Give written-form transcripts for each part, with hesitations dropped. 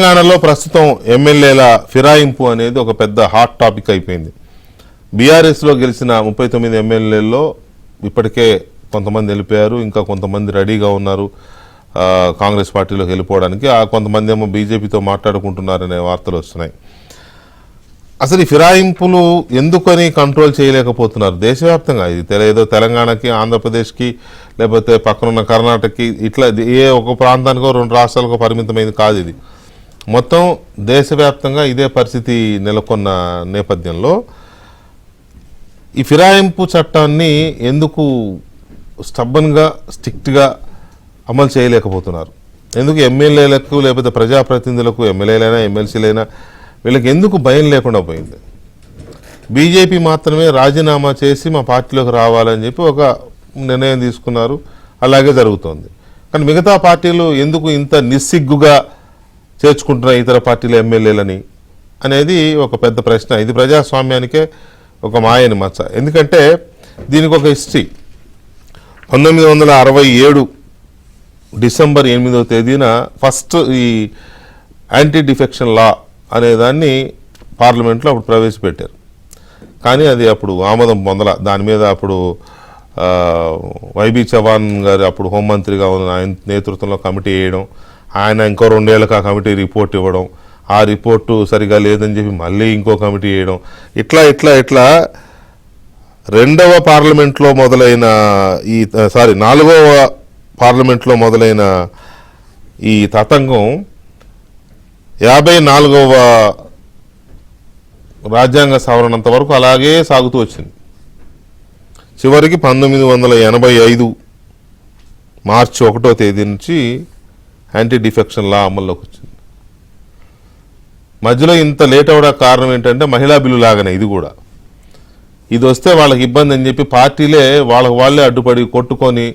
తెలంగాణలో ప్రస్తుతం ఎమ్మెల్యేల ఫిరాయింపు అనేది ఒక పెద్ద హాట్ టాపిక్ అయిపోయింది. బీఆర్ఎస్లో గెలిచిన 39 ఎమ్మెల్యేల్లో ఇప్పటికే కొంతమంది వెళ్ళిపోయారు, ఇంకా కొంతమంది రెడీగా ఉన్నారు కాంగ్రెస్ పార్టీలోకి వెళ్ళిపోవడానికి. కొంతమంది ఏమో బీజేపీతో మాట్లాడుకుంటున్నారనే వార్తలు వస్తున్నాయి. అసలు ఈ ఫిరాయింపులు ఎందుకని కంట్రోల్ చేయలేకపోతున్నారు దేశవ్యాప్తంగా? ఇది ఏదో తెలంగాణకి, ఆంధ్రప్రదేశ్కి, లేకపోతే పక్కనున్న కర్ణాటకకి, ఇట్లా ఏ ఒక ప్రాంతానికో 2 రాష్ట్రాలకో పరిమితమైంది కాదు. ఇది మొత్తం దేశవ్యాప్తంగా ఇదే పరిస్థితి నెలకొన్న నేపథ్యంలో ఈ ఫిరాయింపు చట్టాన్ని ఎందుకు స్టబ్బన్గా, స్ట్రిక్ట్గా అమలు చేయలేకపోతున్నారు? ఎందుకు ఎమ్మెల్యేలకు, లేకపోతే ప్రజాప్రతినిధులకు, ఎమ్మెల్యేలైనా ఎమ్మెల్సీలైనా వీళ్ళకి ఎందుకు భయం లేకుండా పోయింది? బీజేపీ మాత్రమే రాజీనామా చేసి మా పార్టీలోకి రావాలని చెప్పి ఒక నిర్ణయం తీసుకున్నారు, అలాగే జరుగుతోంది. కానీ మిగతా పార్టీలు ఎందుకు ఇంత నిస్సిగ్గుగా చేర్చుకుంటున్న ఇతర పార్టీల ఎమ్మెల్యేలని అనేది ఒక పెద్ద ప్రశ్న. ఇది ప్రజాస్వామ్యానికే ఒక మాయని మచ్చ. ఎందుకంటే దీనికి ఒక హిస్టరీ. 1967 డిసెంబర్ 8వ తేదీన ఫస్ట్ ఈ యాంటీ డిఫెక్షన్ లా అనేదాన్ని పార్లమెంట్లో అప్పుడు ప్రవేశపెట్టారు. కానీ అది అప్పుడు ఆమోదం పొందల. దాని మీద అప్పుడు వైబీ చవాన్ గారు అప్పుడు హోంమంత్రిగా ఉన్న ఆయన నేతృత్వంలో కమిటీ వేయడం, ఆయన ఇంకో 2 ఏళ్ళకి ఆ కమిటీ రిపోర్ట్ ఇవ్వడం, ఆ రిపోర్టు సరిగా లేదని చెప్పి మళ్ళీ ఇంకో కమిటీ వేయడం, ఇట్లా 2వ పార్లమెంట్లో మొదలైన ఈ 4వ పార్లమెంట్లో మొదలైన ఈ తతంగం 54వ రాజ్యాంగ సవరణంత వరకు అలాగే సాగుతూ వచ్చింది. చివరికి 1985 మార్చి 1వ తేదీ నుంచి యాంటీ డిఫెక్షన్ లా అమల్లోకి వచ్చింది. మధ్యలో ఇంత లేట్ అవ్వడానికి కారణం ఏంటంటే మహిళా బిల్లు లాగానే ఇది కూడా. ఇది వస్తే వాళ్ళకి ఇబ్బంది అని చెప్పి పార్టీలే వాళ్ళే అడ్డుపడి కొట్టుకొని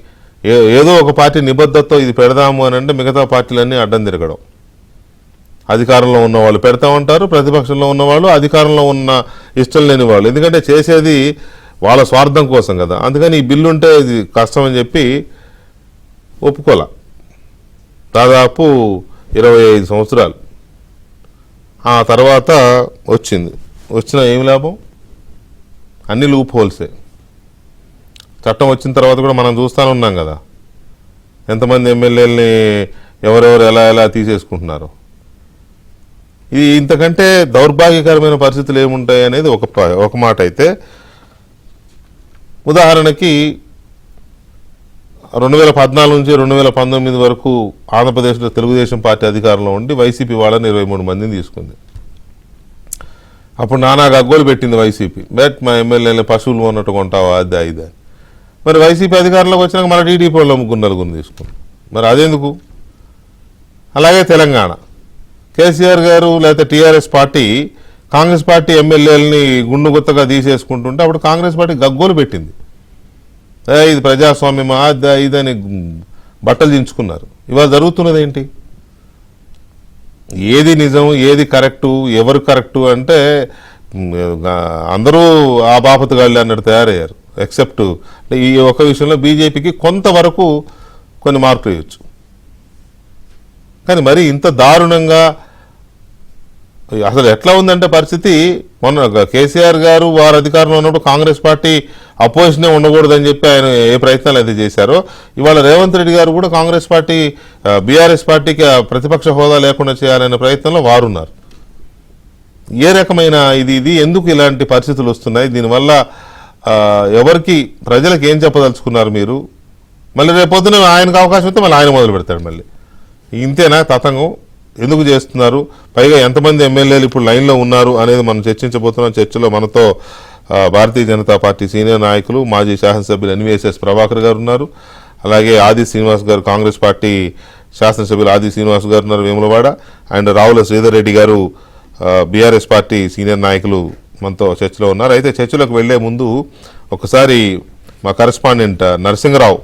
ఏదో ఒక పార్టీ నిబద్ధతతో ఇది పెడదాము అని అంటే మిగతా పార్టీలన్నీ అడ్డం తిరగడం. అధికారంలో ఉన్న వాళ్ళు పెడతా ఉంటారు, ప్రతిపక్షంలో ఉన్నవాళ్ళు, అధికారంలో ఉన్న ఇష్టం లేని వాళ్ళు. ఎందుకంటే చేసేది వాళ్ళ స్వార్థం కోసం కదా. అందుకని ఈ బిల్లు ఉంటే ఇది కష్టం అని చెప్పి ఒప్పుకోలే. దాదాపు 25 సంవత్సరాలు ఆ తర్వాత వచ్చిన ఏం లాభం? అన్ని లూప్ హోల్సే. చట్టం వచ్చిన తర్వాత కూడా మనం చూస్తూనే ఉన్నాం కదా, ఎంతమంది ఎమ్మెల్యేలని ఎవరెవరు ఎలా తీసేసుకుంటున్నారు. ఇది ఇంతకంటే దౌర్భాగ్యకరమైన పరిస్థితులు ఏముంటాయి అనేది ఒక మాట అయితే, ఉదాహరణకి 2014 నుంచి 2019 వరకు ఆంధ్రప్రదేశ్లో తెలుగుదేశం పార్టీ అధికారంలో ఉండి వైసీపీ వాళ్ళని 23 మందిని తీసుకుంది. అప్పుడు నానా గగ్గోలు పెట్టింది వైసీపీ, మా ఎమ్మెల్యేలు పశువులు ఉన్నట్టు కొంటావా, అదే. మరి వైసీపీ అధికారంలోకి వచ్చినాక మన టీడీపీ వాళ్ళు 3 తీసుకుంది. మరి అదెందుకు? అలాగే తెలంగాణ కేసీఆర్ గారు లేకపోతే టీఆర్ఎస్ పార్టీ కాంగ్రెస్ పార్టీ ఎమ్మెల్యేలని గుండుగుత్తగా తీసేసుకుంటుంటే అప్పుడు కాంగ్రెస్ పార్టీ గగ్గోలు పెట్టింది, ఇది ప్రజాస్వామ్యమా ఇదని బట్టలు దించుకున్నారు. ఇవాళ జరుగుతున్నది ఏంటి? ఏది నిజం, ఏది కరెక్టు, ఎవరు కరెక్టు అంటే అందరూ ఆ బాపతగాళ్ళు అన్నట్టు తయారయ్యారు. ఎక్సెప్ట్ ఈ ఒక విషయంలో బీజేపీకి కొంతవరకు కొన్ని మార్కులు ఇవ్వచ్చు. కానీ మరి ఇంత దారుణంగా అసలు ఎట్లా ఉందంటే పరిస్థితి, మొన్న కేసీఆర్ గారు వారు అధికారంలో ఉన్నప్పుడు కాంగ్రెస్ పార్టీ అపోజిషనే ఉండకూడదని చెప్పి ఆయన ఏ ప్రయత్నాలు అయితే చేశారో, ఇవాళ రేవంత్ రెడ్డి గారు కూడా కాంగ్రెస్ పార్టీ బీఆర్ఎస్ పార్టీకి ప్రతిపక్ష హోదా లేకుండా చేయాలనే ప్రయత్నంలో వారున్నారు. ఏ రకమైన ఇది ఎందుకు ఇలాంటి పరిస్థితులు వస్తున్నాయి? దీనివల్ల ఎవరికి, ప్రజలకు ఏం చెప్పదలుచుకున్నారు మీరు? మళ్ళీ రేపొద్దున ఆయనకు అవకాశం అయితే మళ్ళీ ఆయన మొదలు పెడతాడు. మళ్ళీ ఇంతేనా తతంగం? ఎందుకు చేస్తున్నారు? పైగా ఎంతమంది ఎమ్మెల్యేలు ఇప్పుడు లైన్లో ఉన్నారు అనేది మనం చర్చించబోతున్నాం. చర్చలో మనతో భారతీయ జనతా పార్టీ సీనియర్ నాయకులు, మాజీ శాసనసభ్యులు ఎన్వీఎస్ఎస్ ప్రభాకర్ గారు ఉన్నారు. అలాగే ఆది శ్రీనివాస్ గారు, కాంగ్రెస్ పార్టీ శాసనసభ్యులు ఆది శ్రీనివాస్ గారు ఉన్నారు వేములవాడ. అండ్ రావుల శ్రీధర్ రెడ్డి గారు బీఆర్ఎస్ పార్టీ సీనియర్ నాయకులు మనతో చర్చలో ఉన్నారు. అయితే చర్చలోకి వెళ్లే ముందు ఒకసారి మా కరెస్పాండెంట్ నరసింహరావు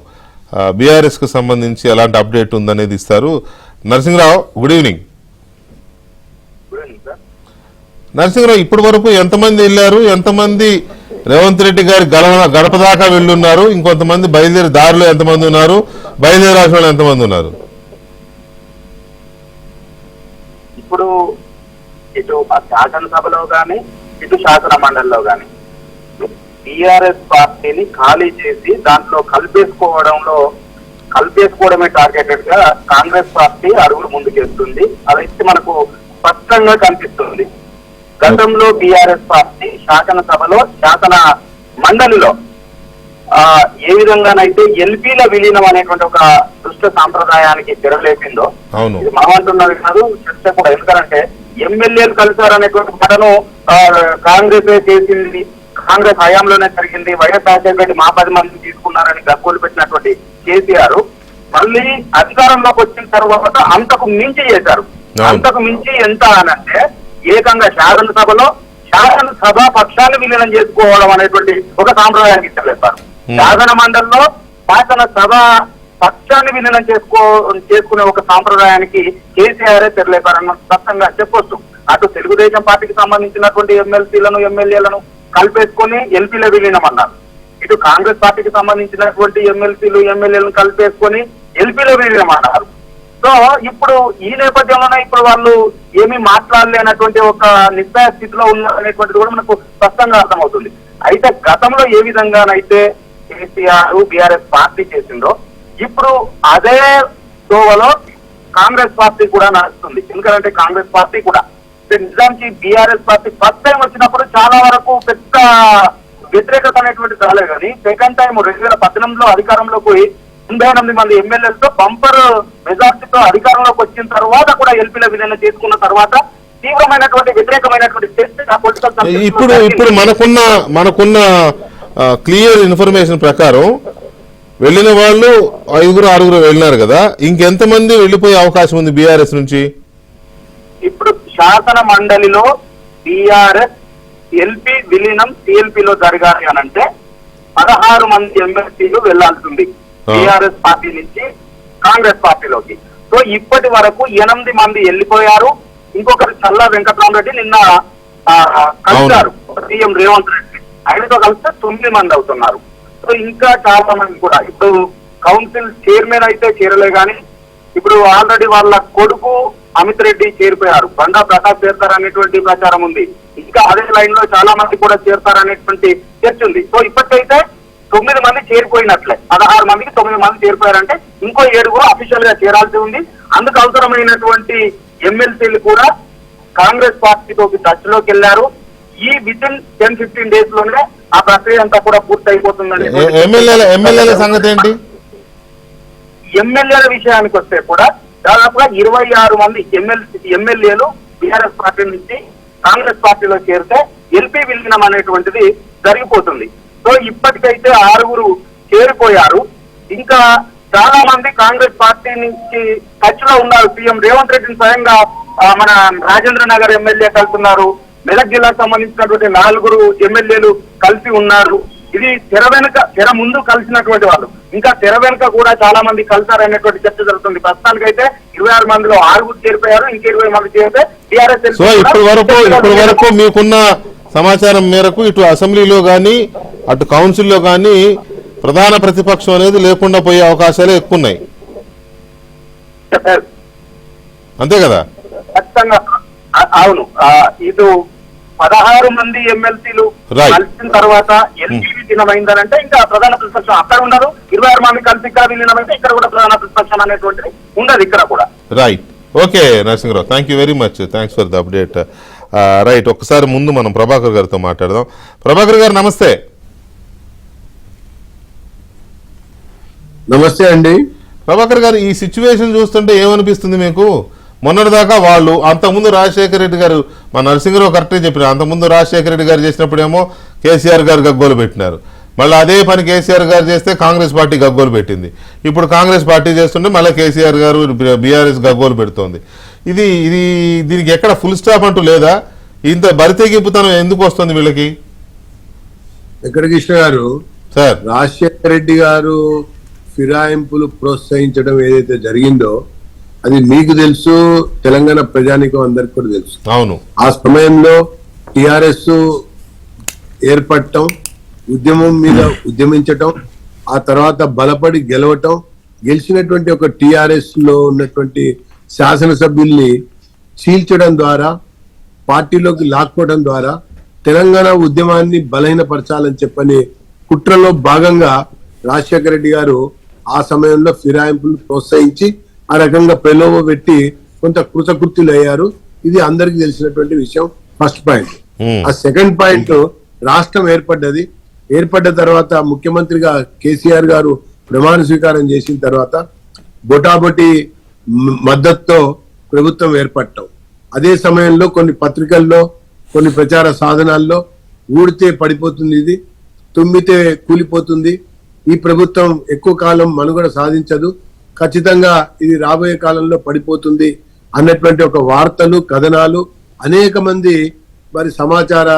బీఆర్ఎస్కి సంబంధించి ఎలాంటి అప్డేట్ ఉందనేది ఇస్తారు. Narasimharao, good evening. నరసింహరావు, ఇప్పటి వరకు ఎంతమంది వెళ్ళారు? ఎంతమంది రేవంత్ రెడ్డి గారి గడప దాకా వెళ్ళున్నారు? ఇంకొంతమంది బయలుదేరి దారిలో ఎంతమంది ఉన్నారు? బయలుదేరాల్సిన వాళ్ళు ఎంతమంది ఉన్నారు? ఇప్పుడు ఇటు శాసనసభలో గాని ఇటు శాసన మండలిలో గాని టిఆర్ఎస్ పార్టీని ఖాళీ చేసి దాంట్లో కలిపేసుకోవడమే టార్గెటెడ్ గా కాంగ్రెస్ పార్టీ అడుగులు ముందుకేస్తుంది. అదైతే మనకు స్పష్టంగా కనిపిస్తుంది. గతంలో బీఆర్ఎస్ పార్టీ శాసనసభలో శాసన మండలిలో ఏ విధంగానైతే ఎల్పీల విలీనం అనేటువంటి ఒక దుష్ట సాంప్రదాయానికి తెరలేపిందో ఇది మనం అంటున్నది కాదు, చర్చ కూడా. ఎందుకంటే ఎమ్మెల్యేలు కలిసారనేటువంటి మాటను కాంగ్రెస్ చేసింది, కాంగ్రెస్ హయాంలోనే జరిగింది. వైఎస్ రాజశేఖర రెడ్డి మా 10 మందిని తీసుకున్నారని గగ్గోలు పెట్టినటువంటి కేసీఆర్ మళ్ళీ అధికారంలోకి వచ్చిన తర్వాత అంతకు మించి చేశారు. అంతకు మించి ఎంత అనంటే ఏకంగా శాసనసభ పక్షాన్ని విలీనం చేసుకోవడం అనేటువంటి ఒక సాంప్రదాయానికి తెరలేస్తారు. శాసన మండలిలో శాసనసభ పక్షాన్ని విలీనం చేసుకునే ఒక సాంప్రదాయానికి కేసీఆర్ తెరలేపారన్న స్పష్టంగా చెప్పొచ్చు. అటు తెలుగుదేశం పార్టీకి సంబంధించినటువంటి ఎమ్మెల్సీలను ఎమ్మెల్యేలను కలిపేసుకొని ఎల్పీల విలీనం అన్నారు. ఇటు కాంగ్రెస్ పార్టీకి సంబంధించినటువంటి ఎమ్మెల్సీలు ఎమ్మెల్యేలను కలిపేసుకొని ఎల్పీల విలీనం అన్నారు. సో ఇప్పుడు ఈ నేపథ్యంలోనే ఇప్పుడు వాళ్ళు ఏమీ మాట్లాడలేనటువంటి ఒక నిస్సహాయ స్థితిలో ఉన్నారనేటువంటిది కూడా మనకు స్పష్టంగా అర్థమవుతుంది. అయితే గతంలో ఏ విధంగానైతే కేసీఆర్ బీఆర్ఎస్ పార్టీ చేసిందో ఇప్పుడు అదే దోవలో కాంగ్రెస్ పార్టీ కూడా నడుస్తుంది. ఎందుకంటే కాంగ్రెస్ పార్టీ కూడా నిజానికి బీఆర్ఎస్ పార్టీ ఫస్ట్ టైం వచ్చినప్పుడు చాలా వరకు పెద్ద వ్యతిరేకత అనేటువంటి రాలేదు. కానీ సెకండ్ టైం 2018లో అధికారంలోకి పోయి 88 మంది ఎమ్మెల్యేలతో బంపర్ మెజార్టీతో అధికారంలోకి వచ్చిన తర్వాత కూడా ఎల్పీల విలీనం చేసుకున్న తర్వాత తీవ్రమైనటువంటి వ్యతిరేకమైనటువంటి ఇప్పుడు మనకున్న క్లియర్ ఇన్ఫర్మేషన్ ప్రకారం వెళ్ళిన వాళ్ళు 5-6 వెళ్ళినారు కదా, ఇంకెంతమంది వెళ్ళిపోయే అవకాశం ఉంది బీఆర్ఎస్ నుంచి? ఇప్పుడు శాసన మండలిలో బీఆర్ఎస్ ఎల్పీ విలీనం సిఎల్పీలో జరగాలి అనంటే 16 మంది ఎమ్మెల్సీలు వెళ్లాల్సింది బీఆర్ఎస్ పార్టీ నుంచి కాంగ్రెస్ పార్టీలోకి. సో ఇప్పటి వరకు 8 మంది వెళ్ళిపోయారు. ఇంకొకరు చల్లా వెంకటరామరెడ్డి నిన్న కలిశారు సీఎం రేవంత్ రెడ్డి, ఆయనతో కలిస్తే 9 మంది అవుతున్నారు. సో ఇంకా చాలా మంది కూడా ఇప్పుడు కౌన్సిల్ చైర్మన్ అయితే చేరలే గాని ఇప్పుడు ఆల్రెడీ వాళ్ళ కొడుకు అమిత్ రెడ్డి చేరిపోయారు. బండా ప్రతాప్ చేరతారనేటువంటి ప్రచారం ఉంది. ఇంకా అదే లైన్ లో చాలా మంది కూడా చేరతారనేటువంటి చర్చ ఉంది. సో ఇప్పటికైతే 9 మంది చేరిపోయినట్లే. 16 మందికి 9 మంది చేరిపోయారంటే ఇంకో 7 అఫీషియల్ గా చేరాల్సి ఉంది. అందుకు అవసరమైనటువంటి ఎమ్మెల్సీలు కూడా కాంగ్రెస్ పార్టీతో టచ్ లోకి వెళ్లారు. ఈ వితిన్ 10-15 డేస్ లోనే ఆ ప్రక్రియ అంతా కూడా పూర్తి అయిపోతుందని. ఎమ్మెల్యేల సంగతి ఏంటి? ఎమ్మెల్యేల విషయానికి వస్తే కూడా దాదాపుగా 26 మంది ఎమ్మెల్యేలు బీఆర్ఎస్ పార్టీ నుంచి కాంగ్రెస్ పార్టీలో చేరితే ఎల్పీ విలీనం అనేటువంటిది జరిగిపోతుంది. సో ఇప్పటికైతే 6 చేరిపోయారు. ఇంకా చాలా మంది కాంగ్రెస్ పార్టీ నుంచి టచ్ లో ఉన్నారు. సీఎం రేవంత్ రెడ్డిని స్వయంగా మన రాజేంద్ర నగర్ ఎమ్మెల్యే కలుస్తున్నారు. మెదక్ జిల్లాకు సంబంధించినటువంటి 4 ఎమ్మెల్యేలు కలిసి ఉన్నారు. ఇది తెర ముందు కలిసినటువంటి వాళ్ళు. ఇంకా తెర వెనుక కూడా చాలా మంది కలిసారనేటువంటి చర్చ జరుగుతుంది. ప్రస్తుతానికైతే 26 మందిలో 6 చేరిపోయారు. ఇంకా 20 మంది చేరితే టీఆర్ఎస్. సో ఇప్పటి వరకు మీకున్న సమాచారం మేరకు ఇటు అసెంబ్లీలో గానీ అటు కౌన్సిల్లో గానీ ప్రధాన ప్రతిపక్షం అనేది లేకుండా పోయే అవకాశాలే ఎక్కువ ఉన్నాయి, అంతే కదా? ఖచ్చితంగా అవును. ఇటు 16 మంది ఎమ్మెల్సీలు కలిసిన తర్వాత ఎల్పీ విలీనమైందనంటే ఇంకా ప్రధాన ప్రతిపక్షం అక్కడ ఉండదు. 26 మంది కలిసి ఇక్కడ విలీనమైతే ఇక్కడ కూడా ప్రధాన ప్రతిపక్షం అనేటువంటిది ఉండదు ఇక్కడ కూడా. Right, okay Narasimharao, thank you very much, thanks for the update. Right, ఒక్కసారి ముందు మనం ప్రభాకర్ గారితో మాట్లాడదాం. ప్రభాకర్ గారు నమస్తే. నమస్తే అండి. ప్రభాకర్ గారు, ఈ సిచ్యువేషన్ చూస్తుంటే ఏమనిపిస్తుంది మీకు? మొన్నటిదాకా వాళ్ళు అంతకుముందు రాజశేఖర రెడ్డి గారు, మా నరసింహరావు కరెక్ట్గా చెప్పినారు, అంతకుముందు రాజశేఖర రెడ్డి గారు చేసినప్పుడేమో కేసీఆర్ గారు గగ్గోలు పెట్టినారు. మళ్ళీ అదే పని కేసీఆర్ గారు చేస్తే కాంగ్రెస్ పార్టీ గగ్గోలు పెట్టింది. ఇప్పుడు కాంగ్రెస్ పార్టీ చేస్తుంటే మళ్ళీ కేసీఆర్ గారు బీఆర్ఎస్ గగ్గోలు పెడుతోంది. ఇది దీనికి ఎక్కడ ఫుల్ స్టాప్ అంటూ లేదా? ఇంత బరితెగింపుతనం ఎందుకు వస్తుంది వీళ్ళకి? వెంకటకృష్ణ గారు, సార్, రాజశేఖర రెడ్డి గారు ఫిరాయింపులు ప్రోత్సహించడం ఏదైతే జరిగిందో అది మీకు తెలుసు, తెలంగాణ ప్రజానికం అందరికి కూడా తెలుసు. అవును, ఆ సమయంలో టిఆర్ఎస్ ఏర్పడటం, ఉద్యమం మీద ఉద్యమించటం, ఆ తర్వాత బలపడి గెలవటం, గెలిచినటువంటి ఒక టిఆర్ఎస్ లో ఉన్నటువంటి శాసనసభ్యుల్ని చీల్చడం ద్వారా, పార్టీలోకి లాక్కోవడం ద్వారా తెలంగాణ ఉద్యమాన్ని బలహీనపరచాలని చెప్పని కుట్రలో భాగంగా రాజశేఖర రెడ్డి గారు ఆ సమయంలో ఫిరాయింపులు ప్రోత్సహించి ఆ రకంగా ప్రలోభ పెట్టి కొంత కృతకృత్యులు అయ్యారు. ఇది అందరికీ తెలిసినటువంటి విషయం. First point. ఆ సెకండ్ పాయింట్, రాష్ట్రం ఏర్పడ్డ తర్వాత ముఖ్యమంత్రిగా కేసీఆర్ గారు ప్రమాణ స్వీకారం చేసిన తర్వాత బొటాబొటి మద్దతుతో ప్రభుత్వం ఏర్పడటం. అదే సమయంలో కొన్ని పత్రికల్లో, కొన్ని ప్రచార సాధనాల్లో ఊడితే పడిపోతుంది, ఇది తుమ్మితే కూలిపోతుంది, ఈ ప్రభుత్వం ఎక్కువ కాలం మనుగడ సాధించదు, ఖచ్చితంగా ఇది రాబోయే కాలంలో పడిపోతుంది అన్నటువంటి ఒక వార్తలు, కథనాలు అనేక మంది మరి సమాచార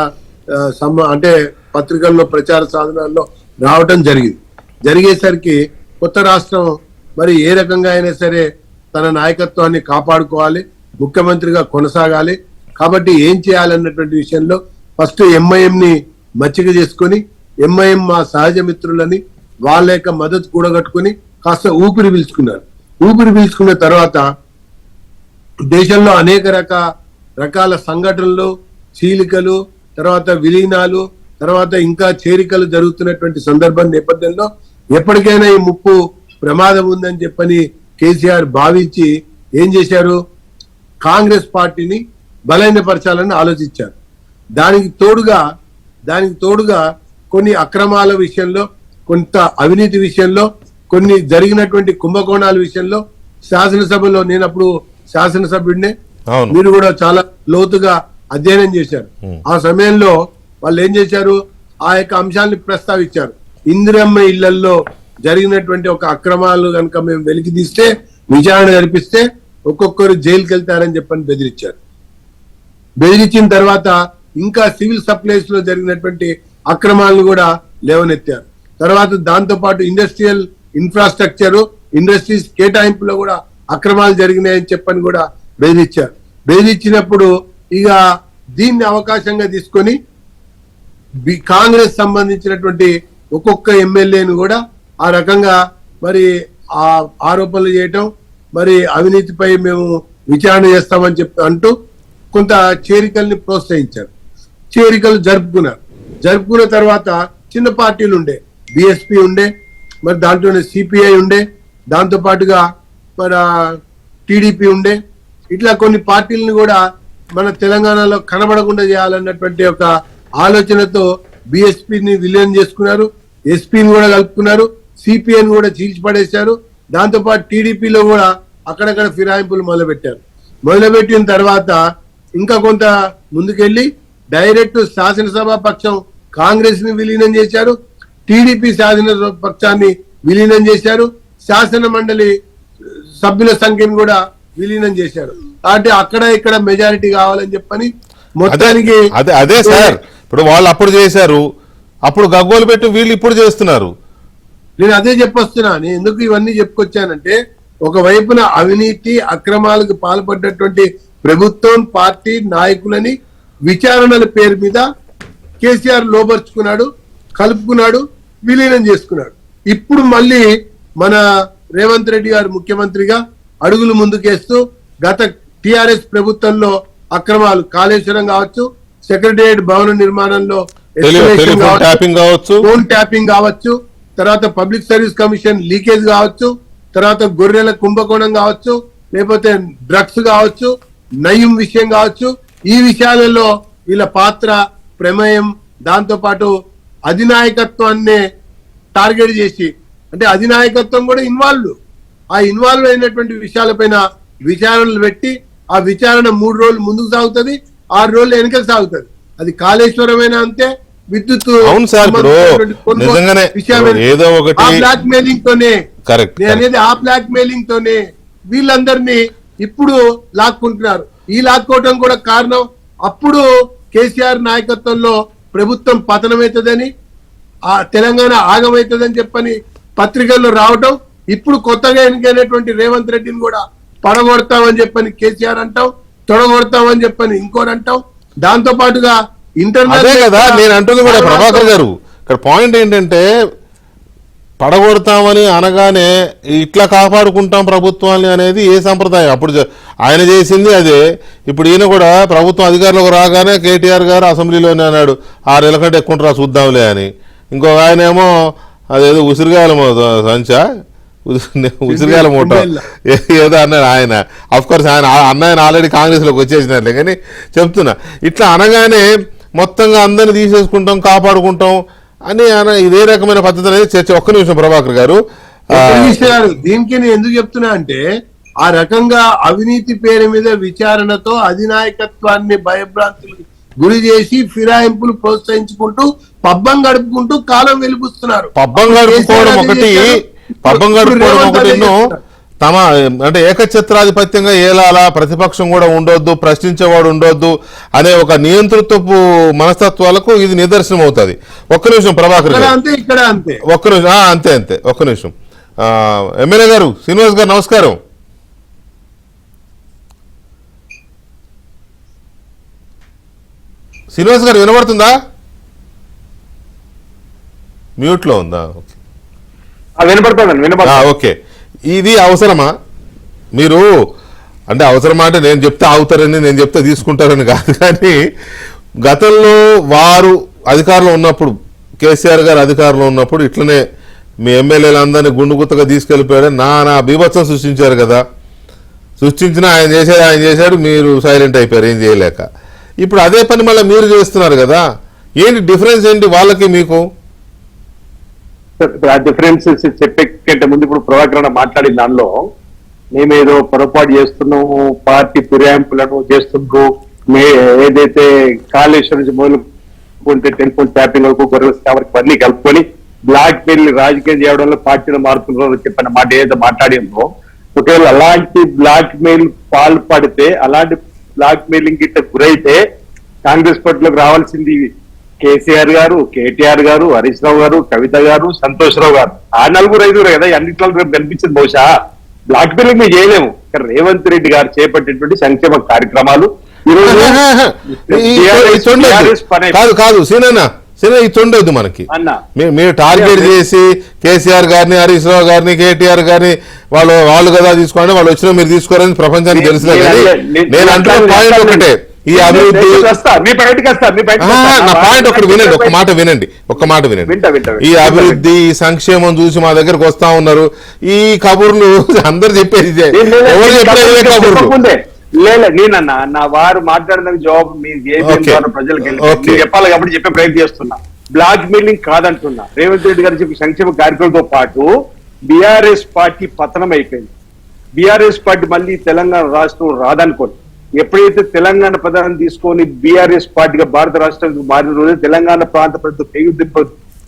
అంటే పత్రికల్లో, ప్రచార సాధనాల్లో రావటం జరిగేసరికి కొత్త రాష్ట్రం మరి ఏ రకంగా అయినా సరే తన నాయకత్వాన్ని కాపాడుకోవాలి, ముఖ్యమంత్రిగా కొనసాగాలి. కాబట్టి ఏం చేయాలన్నటువంటి విషయంలో ఫస్ట్ ఎంఐఎం ని మచ్చిక చేసుకుని, ఎంఐఎం మా సహజ మిత్రులని వాళ్ళ యొక్క మద్దతు కూడగట్టుకుని కాస్త ఊపిరి పీల్చుకున్న తర్వాత దేశంలో అనేక రకాల సంఘటనలు, చీలికలు, తర్వాత విలీనాలు, తర్వాత ఇంకా చేరికలు జరుగుతున్నటువంటి సందర్భం నేపథ్యంలో ఎప్పటికైనా ఈ ముప్పు ప్రమాదం ఉందని చెప్పని కేసీఆర్ భావించి ఏం చేశారు, కాంగ్రెస్ పార్టీని బలహీనపరచాలని ఆలోచించారు. దానికి తోడుగా కొన్ని అక్రమాల విషయంలో, కొంత అవినీతి విషయంలో, కొన్ని జరిగినటువంటి కుంభకోణాల విషయంలో శాసనసభలో, నేను అప్పుడు శాసనసభ్యుడినే, మీరు కూడా చాలా లోతుగా అధ్యయనం చేశారు. ఆ సమయంలో వాళ్ళు ఏం చేశారు, ఆ యొక్క అంశాన్ని ప్రస్తావించారు. ఇందిరమ్మ ఇళ్లలో జరిగినటువంటి ఒక అక్రమాలు కనుక మేము వెలికి తీస్తే, విచారణ జరిపిస్తే ఒక్కొక్కరు జైలుకి వెళ్తారని చెప్పని బెదిరించిన తర్వాత ఇంకా సివిల్ సప్లైస్ లో జరిగినటువంటి అక్రమాలను కూడా లేవనెత్తారు. తర్వాత దాంతో పాటు ఇండస్ట్రియల్ ఇన్ఫ్రాస్ట్రక్చర్, ఇండస్ట్రీస్ కేటాయింపులో కూడా అక్రమాలు జరిగినాయని చెప్పని కూడా బెదిరించినప్పుడు ఇక దీన్ని అవకాశంగా తీసుకొని కాంగ్రెస్ సంబంధించినటువంటి ఒక్కొక్క ఎమ్మెల్యేను కూడా ఆ రకంగా మరి ఆ ఆరోపణలు చేయటం, మరి అవినీతిపై మేము విచారణ చేస్తామని అంటూ కొంత చేరికల్ని ప్రోత్సహించారు. చేరికలు జరుపుకున్న తర్వాత చిన్న పార్టీలు ఉండే, బిఎస్పీ ఉండే, మరి దాంట్లోనే సిపిఐ ఉండే, దాంతో పాటుగా మరి టిడిపి ఉండే, ఇట్లా కొన్ని పార్టీలను కూడా మన తెలంగాణలో కనబడకుండా చేయాలన్నటువంటి ఒక ఆలోచనతో బిఎస్పీని విలీనం చేసుకున్నారు, ఎస్పీని కూడా కలుపుకున్నారు, సిపిఐని కూడా చీల్చిపడేశారు. దాంతో పాటు టీడీపీలో కూడా అక్కడక్కడ ఫిరాయింపులు మొదలుపెట్టిన తర్వాత ఇంకా కొంత ముందుకెళ్లి డైరెక్ట్ శాసనసభ పక్షం కాంగ్రెస్ ని విలీనం చేశారు, టీడీపీ శాసనసభ పక్షాన్ని విలీనం చేశారు, శాసన మండలి సభ్యుల సంఖ్యను కూడా విలీనం చేశారు. కాబట్టి అక్కడ ఇక్కడ మెజారిటీ కావాలని చెప్పని మొత్తానికి అదే సార్, ఇప్పుడు వాళ్ళు అప్పుడు చేశారు, అప్పుడు గగ్గోలు పెట్టి వీళ్ళు ఇప్పుడు చేస్తున్నారు. నేను అదే చెప్పొస్తున్నా. నేను ఎందుకు ఇవన్నీ చెప్పుకొచ్చానంటే, ఒకవైపున అవినీతి అక్రమాలకు పాల్పడ్డటువంటి ప్రభుత్వం, పార్టీ నాయకులని విచారణల పేరు మీద కేసీఆర్ లోబర్చుకున్నాడు, కలుపుకున్నాడు, విలీనం చేసుకున్నాడు. ఇప్పుడు మళ్ళీ మన రేవంత్ రెడ్డి గారు ముఖ్యమంత్రిగా అడుగులు ముందుకేస్తూ గత టిఆర్ఎస్ ప్రభుత్వంలో అక్రమాలు, కాళేశ్వరం కావచ్చు, సెక్రటేరియట్ భవన నిర్మాణంలో ఫోన్ ట్యాపింగ్ కావచ్చు, తర్వాత పబ్లిక్ సర్వీస్ కమిషన్ లీకేజ్ కావచ్చు, తర్వాత గొర్రెల కుంభకోణం కావచ్చు, లేకపోతే డ్రగ్స్ కావచ్చు, నయం విషయం కావచ్చు, ఈ విషయాలలో వీళ్ళ పాత్ర, ప్రమేయం, దాంతో పాటు అధినాయకత్వాన్ని టార్గెట్ చేసి, అంటే అధినాయకత్వం కూడా ఆ ఇన్వాల్వ్ అయినటువంటి విషయాలపైన విచారణలు పెట్టి, ఆ విచారణ 3 రోజులు ముందుకు సాగుతుంది, 6 రోజులు వెనక సాగుతుంది. అది కాళేశ్వరమైనా అంతే, విద్యుత్ బ్లాక్ మెయిలింగ్ తోనే, అనేది ఆ బ్లాక్ మెయిలింగ్ తోనే వీళ్ళందరినీ ఇప్పుడు లాక్కుంటున్నారు. ఈ లాక్కోవటం కూడా కారణం అప్పుడు కేసీఆర్ నాయకత్వంలో ప్రభుత్వం పతనమవుతుందని, ఆ తెలంగాణ ఆగమవుతుందని చెప్పని పత్రికల్లో రావటం, ఇప్పుడు కొత్తగా ఎన్నికైనటువంటి రేవంత్ రెడ్డిని కూడా పడగొడతామని చెప్పని కేసీఆర్ అంటాం, తొడగొడతామని చెప్పని ఇంకోటి అంటాం. దాంతో పాటుగా ఇంటర్నల్ కదా నేను అంటుంది కూడా ప్రభాకర్ గారు, ఇక్కడ పాయింట్ ఏంటంటే పడగొడతామని అనగానే ఇట్లా కాపాడుకుంటాం ప్రభుత్వాన్ని అనేది ఏ సంప్రదాయం? అప్పుడు ఆయన చేసింది అదే. ఇప్పుడు ఈయన కూడా ప్రభుత్వం అధికారంలోకి రాగానే కేటీఆర్ గారు అసెంబ్లీలోనే అన్నాడు 6 నెలల కంటే ఎక్కువ రా చూద్దాంలే అని. ఇంకొక ఆయన ఏమో అదేదో ఉసిరిగాయల సంచా ఉసిరిగాయల మూట ఏదో అన్నాడు ఆయన. అఫ్ కోర్స్ ఆయన అన్నయ్య ఆల్రెడీ కాంగ్రెస్లోకి వచ్చేసినట్లే, కానీ చెప్తున్నా ఇట్లా అనగానే మొత్తంగా అందరిని తీసేసుకుంటాం కాపాడుకుంటాం అని ఇదే రకమైన పద్ధతి అనేది చర్చ. ఒక్క నిమిషం ప్రభాకర్ గారు, దీనికి నేను ఎందుకు చెప్తున్నా అంటే ఆ రకంగా అవినీతి పేరు మీద విచారణతో అధినాయకత్వాన్ని భయభ్రాంతులకు గురి చేసి ఫిరాయింపులు ప్రోత్సహించుకుంటూ పబ్బం గడుపుకుంటూ కాలం వెలిపిస్తున్నారు. పబ్బం గడుపుకోవడం ఒకటి తమ అంటే ఏకఛత్రాధిపత్యంగా ఏలాలా, ప్రతిపక్షం కూడా ఉండొద్దు, ప్రశ్నించేవాడు ఉండొద్దు అనే ఒక నియంతృత్వపు మనస్తత్వాలకు ఇది నిదర్శనం అవుతుంది. ఒక్క నిమిషం ప్రభాకర్ గారు, ఇక్కడ అంతే ఒక్క నిమిషం అంతే ఒక్క నిమిషం. ఎమ్మెల్యే గారు శ్రీనివాస్ గారు నమస్కారం. శ్రీనివాస్ గారు వినబడుతుందా? మ్యూట్ లో ఉందా? ఓకే. ఇది అవసరమా? మీరు అంటే అవసరమా అంటే నేను చెప్తే ఆగుతారని, నేను చెప్తే తీసుకుంటారని కాదు, కానీ గతంలో వారు అధికారంలో ఉన్నప్పుడు, కేసీఆర్ గారు అధికారంలో ఉన్నప్పుడు ఇట్లనే మీ ఎమ్మెల్యేలందరినీ గుండుగుత్తగా తీసుకెళ్ళిపోయాడు, నా బీభత్సం సృష్టించారు కదా. సృష్టించిన ఆయన చేశాడు, మీరు సైలెంట్ అయిపోయారు ఏం చేయలేక. ఇప్పుడు అదే పని మళ్ళీ మీరు చేస్తున్నారు కదా. ఏంటి డిఫరెన్స్ ఏంటి వాళ్ళకి మీకు? ఆ డిఫరెన్స్ చెప్పే కంటే ముందు ఇప్పుడు ప్రభాకరణ మాట్లాడిన దానిలో మేమేదో పొరపాటు చేస్తున్నాము, పార్టీ ఫిరాయింపులను చేస్తుండ్రు, ఏదైతే కాళేశ్వరం నుంచి మొదలుకుంటే టెలిఫోన్ ట్యాపింగ్ వరకు గొర్రెల సేవలకు అన్ని కలుపుకొని బ్లాక్ మెయిల్ రాజకీయం చేయడంలో పార్టీలు మారుతున్నారు చెప్పిన మాట ఏదైతే మాట్లాడిందో, ఒకవేళ అలాంటి బ్లాక్ మెయిల్ పాల్పడితే, అలాంటి బ్లాక్ మెయిలింగ్ గిట్ట గురైతే కాంగ్రెస్ పార్టీలోకి రావాల్సింది కేసీఆర్ గారు, కేటీఆర్ గారు, హరీష్ రావు గారు, కవిత గారు, సంతోష్ రావు గారు, ఆ 4-5 కదా అన్నింటిలో కనిపించింది. బహుశా బ్లాక్ మెయిలింగ్ మేము చేయలేము. రేవంత్ రెడ్డి గారు చేపట్టేటువంటి సంక్షేమ కార్యక్రమాలు కాదు సీనన్నా ఇది ఉండొద్దు మనకి. మీరు టార్గెట్ చేసి కేసీఆర్ గారిని, హరీష్ రావు గారిని, కేటీఆర్ గారిని వాళ్ళు కదా తీసుకోండి, వాళ్ళు వచ్చినా మీరు తీసుకోరని ప్రపంచానికి తెలిసినా. కానీ నేను అంటున్న పాయింట్ ఒకటే, ఈ అభివృద్ధి నా పాయింట్ ఒకటి వినండి, ఒక్క మాట వినండి. ఈ అభివృద్ధి, ఈ సంక్షేమం చూసి మా దగ్గరకు వస్తా ఉన్నారు. ఈ కబుర్లు అందరు చెప్పేది ఎవరు చెప్పేది కబుర్లు. నేనన్నా నా వారు మాట్లాడిన జవాబు ప్రజలకు చెప్పాలి కాబట్టి చెప్పే ప్రయత్నం చేస్తున్నా. బ్లాక్ మెయిలింగ్ కాదంటున్నా. రేవంత్ రెడ్డి గారు చెప్పి సంక్షేమ కార్యక్రమంతో పాటు బీఆర్ఎస్ పార్టీ పతనం అయిపోయింది. బీఆర్ఎస్ పార్టీ మళ్ళీ తెలంగాణ రాష్ట్రం రాదనుకోండి. ఎప్పుడైతే తెలంగాణ ప్రధానం తీసుకొని బీఆర్ఎస్ పార్టీగా భారత రాష్ట్రానికి మారిన రోజు తెలంగాణ ప్రాంత ప్రజలు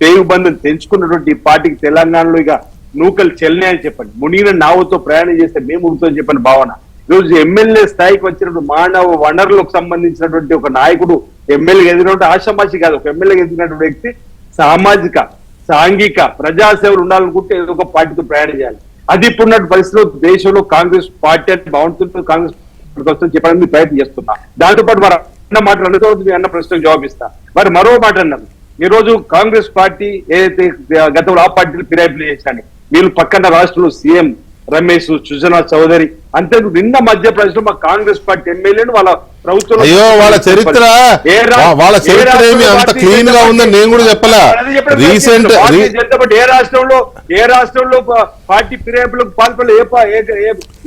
పేగుబంధం తెంచుకున్నటువంటి పార్టీకి తెలంగాణలో ఇక నూకలు చెల్లినాయని చెప్పండి. మునిగిన నావుతో ప్రయాణం చేస్తే మేము ఉడుతుందని చెప్పని భావన. ఈరోజు ఎమ్మెల్యే స్థాయికి వచ్చినప్పుడు మానవ వనరులకు సంబంధించినటువంటి ఒక నాయకుడు ఎమ్మెల్యే ఎదిగినటువంటి ఆశామాషి కాదు, ఒక ఎమ్మెల్యే ఎదిగినటువంటి వ్యక్తి సామాజిక, సాంఘిక, ప్రజాసేవలు ఉండాలనుకుంటే ఏదో ఒక పార్టీతో ప్రయాణం చేయాలి. అది ఇప్పుడున్న పరిస్థితిలో దేశంలో కాంగ్రెస్ పార్టీ అంటే బాగుంటుంది, కాంగ్రెస్ చెప్పడానికి ప్రయత్నం చేస్తున్నా. దాంతో పాటు మరి అన్న మాటలు అన్న ప్రశ్నకు జవాబిస్తా. మరి మరో మాట అన్నారు, ఈ రోజు కాంగ్రెస్ పార్టీ ఏదైతే గతంలో ఆ పార్టీలు ఫిరాయింపులు చేశాను, వీళ్ళు పక్కన రాష్ట్రంలో సీఎం రమేష్, సుజనా చౌదరి, అంతే నిన్న మధ్యప్రదేశ్ లో మా కాంగ్రెస్ పార్టీ ఎమ్మెల్యేలు వాళ్ళ ప్రభుత్వం వాళ్ళ చరిత్ర ఏమి అంత క్లీన్ గా ఉందని నేను కూడా చెప్పలా. రీసెంట్ ఏ రాష్ట్రంలో పార్టీ ఫిరాయింపులకు పాల్పడలే?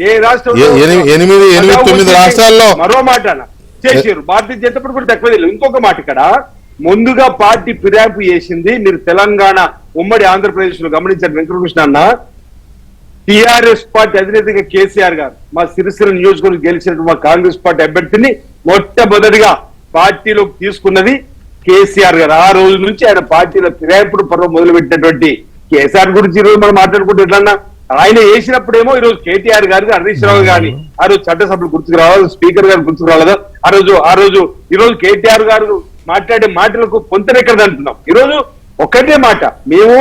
ఏ రాష్ట్రంలో 8-9 రాష్ట్రాల్లో మరో మాట చేశారు. భారతీయ జనతా పార్టీ కూడా తక్కువ. ఇంకొక మాట, ఇక్కడ ముందుగా పార్టీ ఫిరాయింపు చేసింది మీరు తెలంగాణ ఉమ్మడి ఆంధ్రప్రదేశ్ లో గమనించారు వెంకటకృష్ణ అన్న. టిఆర్ఎస్ పార్టీ అధినేతగా కేసీఆర్ గారు మా సిరిసిల్ల నియోజకవర్గం గెలిచినట్టు మా కాంగ్రెస్ పార్టీ అభ్యర్థిని మొట్టమొదటిగా పార్టీలోకి తీసుకున్నది కేసీఆర్ గారు. ఆ రోజు నుంచి ఆయన పార్టీలో ఫిరాయింపుడు పర్వం మొదలు పెట్టినటువంటి కేసీఆర్ గురించి ఈరోజు మనం మాట్లాడుకుంటే ఎట్లన్నా, ఆయన వేసినప్పుడేమో ఈ రోజు కేటీఆర్ గారికి, హరీష్ రావు గారిని ఆ రోజు చట్టసభలు గుర్తుకు రావాలి, స్పీకర్ గారు గుర్తుకు రాలేదా ఆ రోజు ఈ రోజు కేటీఆర్ గారు మాట్లాడే మాటలకు పొంతనెక్కడది అంటున్నాం. ఈ రోజు ఒకటే మాట, మేము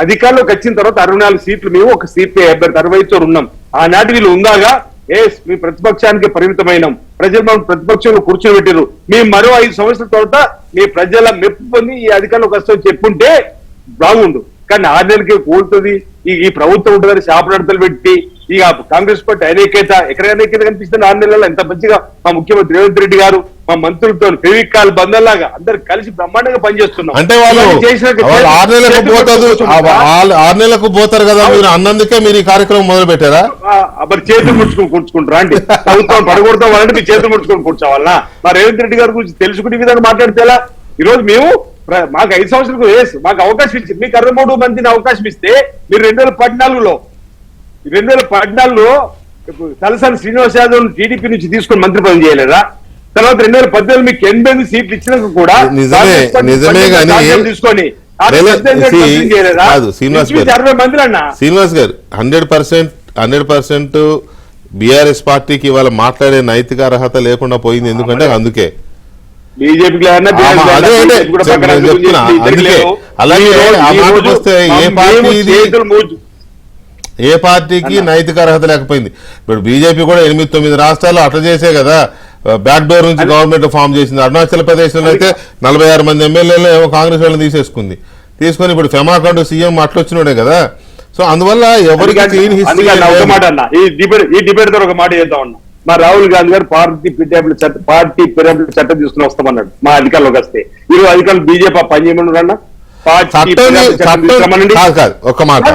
అధికారంలోకి వచ్చిన తర్వాత 64 సీట్లు, మేము ఒక సిపిఐ అభ్యర్థి 60తో ఉన్నాం. ఆనాటి వీళ్ళు ఉందాగా మీ ప్రతిపక్షానికి పరిమితమైనాం, ప్రజలు మనం ప్రతిపక్షంలో కూర్చోబెట్టారు, మేము మరో 5 సంవత్సరాల తర్వాత మీ ప్రజల మెప్పు పొంది ఈ అధికారంలోకి వస్తామని చెప్పుంటే బాగుండు. కానీ 6 నెలలకే కూలుతుంది. ఈ ప్రభుత్వం ఉంటుందని శాపనడతలు పెట్టి ఇక కాంగ్రెస్ పార్టీ అనేకత ఎక్కడ అనేకత కనిపిస్తుంది 6 నెలల్లో. ఎంత మంచిగా మా ముఖ్యమంత్రి రేవంత్ రెడ్డి గారు మా మంత్రులతో ఫెవికాల్ బంధంలాగా అందరు కలిసి బ్రహ్మాండంగా పనిచేస్తున్నాం. అంటే వాళ్ళు 6 నెలలకు పోతారు, 6 నెలలకు పోతారు కదా, మీరు అన్నందుకే మీరు ఈ కార్యక్రమం మొదలు పెట్టారా? మరి చేతులు ముడుచుకుని కూర్చుకుంటారా అండి? ప్రభుత్వం పడగొడతాం వాళ్ళంటే మీ చేతులు ముడుచుకొని కూర్చోవాలన్నా? మా రేవంత్ రెడ్డి గారి గురించి తెలుసుకునే విధంగా మాట్లాడితే ఎలా? ఈ రోజు మేము మాకు 5 సంవత్సరాలకు మాకు అవకాశం ఇచ్చింది. మీకు 63 మందిని అవకాశం ఇస్తే మీరు 2014లో తలసాని శ్రీనివాస్ యాదవ్ టీడీపీ నుంచి తీసుకుని మంత్రి పదవి చేయలేదా? తర్వాత 2018 మీకు 80 సీట్లు ఇచ్చినాక కూడా నిజమే కానీ తీసుకొని శ్రీనివాస్ గారు 100% బీఆర్ఎస్ పార్టీకి ఇవాళ మాట్లాడే నైతిక అర్హత లేకుండా పోయింది. ఎందుకంటే అందుకే బీజేపీకి అలాగే ఏ పార్టీకి నైతిక అర్హత లేకపోయింది. ఇప్పుడు బీజేపీ కూడా 8-9 రాష్ట్రాల్లో అట్లా చేసే కదా బ్యాక్ డోర్ నుంచి గవర్నమెంట్ ఫామ్ చేసింది. అరుణాచల్ ప్రదేశ్ లో అయితే 46 మంది ఎమ్మెల్యేలు ఏమో కాంగ్రెస్ వాళ్ళని తీసుకొని ఇప్పుడు ఫెమాకండ్ సీఎం అట్లొచ్చినోడే కదా. సో అందువల్ల ఎవరికి క్లీన్ హిస్టరీ. ఒక మాట అన్న, ఈ డిబేట్ తో ఒక మాట చేద్దాం అన్న. మా రాహుల్ గాంధీ గారు పార్టీ పిరామిడ్ చట్టం తీసుకుని వస్తామన్నాడు మా అధికారంలోకి వస్తే. ఈరోజు అధికారులు బీజేపీ పని చేయమన్నారు అన్న. ఒక మాట,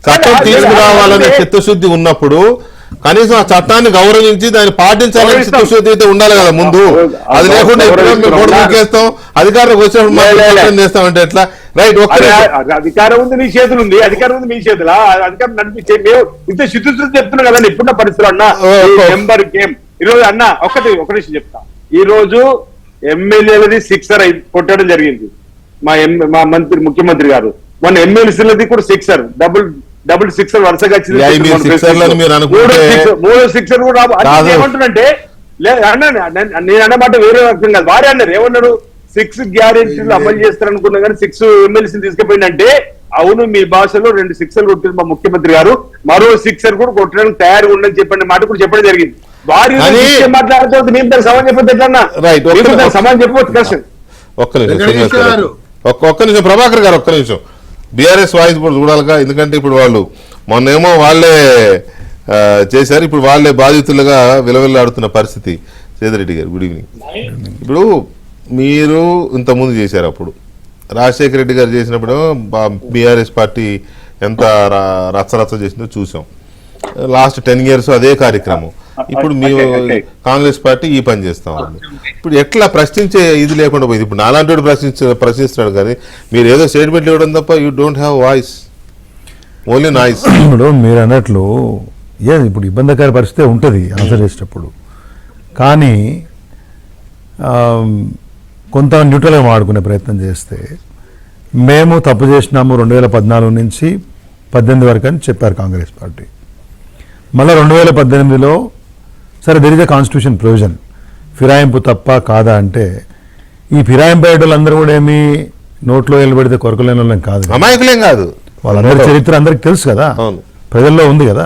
చట్టం తీసుకురావాలనే చిత్తశుద్ధి ఉన్నప్పుడు కనీసం ఆ చట్టాన్ని గౌరవించి దాన్ని పాటించాలని చిత్తశుద్ధి అయితే ఉండాలి కదా ముందు. అది లేకుండా ఎప్పుడేస్తాం అధికారంలోకి వచ్చినప్పుడు చేస్తామంటే ఎట్లా? రైట్, అధికారం ఉంది నీ చేతులు ఉంది, అధికారం ఉంది మీ చేతుల అధికారం నడిపించే మేము ఇంత శుద్ధి చెప్తున్నాం కదండి. ఇప్పుడున్న పరిస్థితులు అన్న నెంబర్ గేమ్. ఈరోజు అన్న ఒక విషయం చెప్తా. ఈ రోజు ఎమ్మెల్యేలది 6 కొట్టడం జరిగింది మా ముఖ్యమంత్రి గారు. మన ఎమ్మెల్సీలది కూడా 6 డబుల్ 6 వరుసగా వచ్చింది. 3 6 కూడా ఏమంటున్నంటే నేను అన్నమాట వేరే అర్థం కాదు. వారే అన్నారు ఏమన్నారు, 6 గ్యారెంటీలు అమలు చేస్తారనుకున్నా కానీ 6 ఎమ్మెల్సీని తీసుకుపోయిందంటే అవును మీ భాషలో 2 6 కొట్టింది మా ముఖ్యమంత్రి గారు, మరో 6 కూడా కొట్టడానికి తయారుగా ఉండని చెప్పండి మాట కూడా చెప్పడం జరిగింది. వారి మాట్లాడుతుంది మేము దానికి సమాధానం చెప్పొద్దు ఎట్లన్నా? సమాధానం చెప్పవచ్చు కష్టం. ఒక్క నిమిషం ప్రభాకర్ గారు, ఒక్క నిమిషం. బీఆర్ఎస్ వాయిస్ కూడా చూడాలిగా, ఎందుకంటే ఇప్పుడు వాళ్ళు మొన్నేమో వాళ్ళే చేశారు, ఇప్పుడు వాళ్ళే బాధితులుగా విలవిల్లాడుతున్న పరిస్థితి. సేదిరెడ్డి గారు గుడ్ ఈవినింగ్. ఇప్పుడు మీరు ఇంతకుముందు చేశారు, అప్పుడు రాజశేఖర రెడ్డి గారు చేసినప్పుడు బీఆర్ఎస్ పార్టీ ఎంత రచ్చరచ్చ చేసిందో చూసాం. లాస్ట్ 10 years అదే కార్యక్రమం. ఇప్పుడు మీ కాంగ్రెస్ పార్టీ ఈ పని చేస్తా ఉంది. ఇప్పుడు ఎట్లా ప్రశ్నించే ఇది లేకుండా పోయింది. ఇప్పుడు నాలాంటి ప్రశ్నిస్తున్నాడు కానీ మీరు ఏదో స్టేట్మెంట్ ఇవ్వడం తప్ప you don't have voice, only noise. ఇప్పుడు మీరు అన్నట్లు ఇప్పుడు ఇబ్బందికర పరిస్థితి ఉంటుంది ఆన్సర్ చేసేటప్పుడు, కానీ కొంత న్యూట్రల్గా మాట్లాడుకునే ప్రయత్నం చేస్తే మేము తప్పు చేసినాము 2014 నుంచి 18 వరకు అని చెప్పారు కాంగ్రెస్ పార్టీ. మళ్ళీ 2018లో సరే there is a constitution provision, ఫిరాయింపు తప్ప కాదా అంటే ఈ ఫిరాయింపు అయ్యేటోళ్ళందరూ కూడా ఏమి నోట్లో వెళ్ళబెడితే కొరకలేని వాళ్ళం కాదు, అమాయకులేం కాదు. వాళ్ళందరి చరిత్ర అందరికి తెలుసు కదా, ప్రజల్లో ఉంది కదా.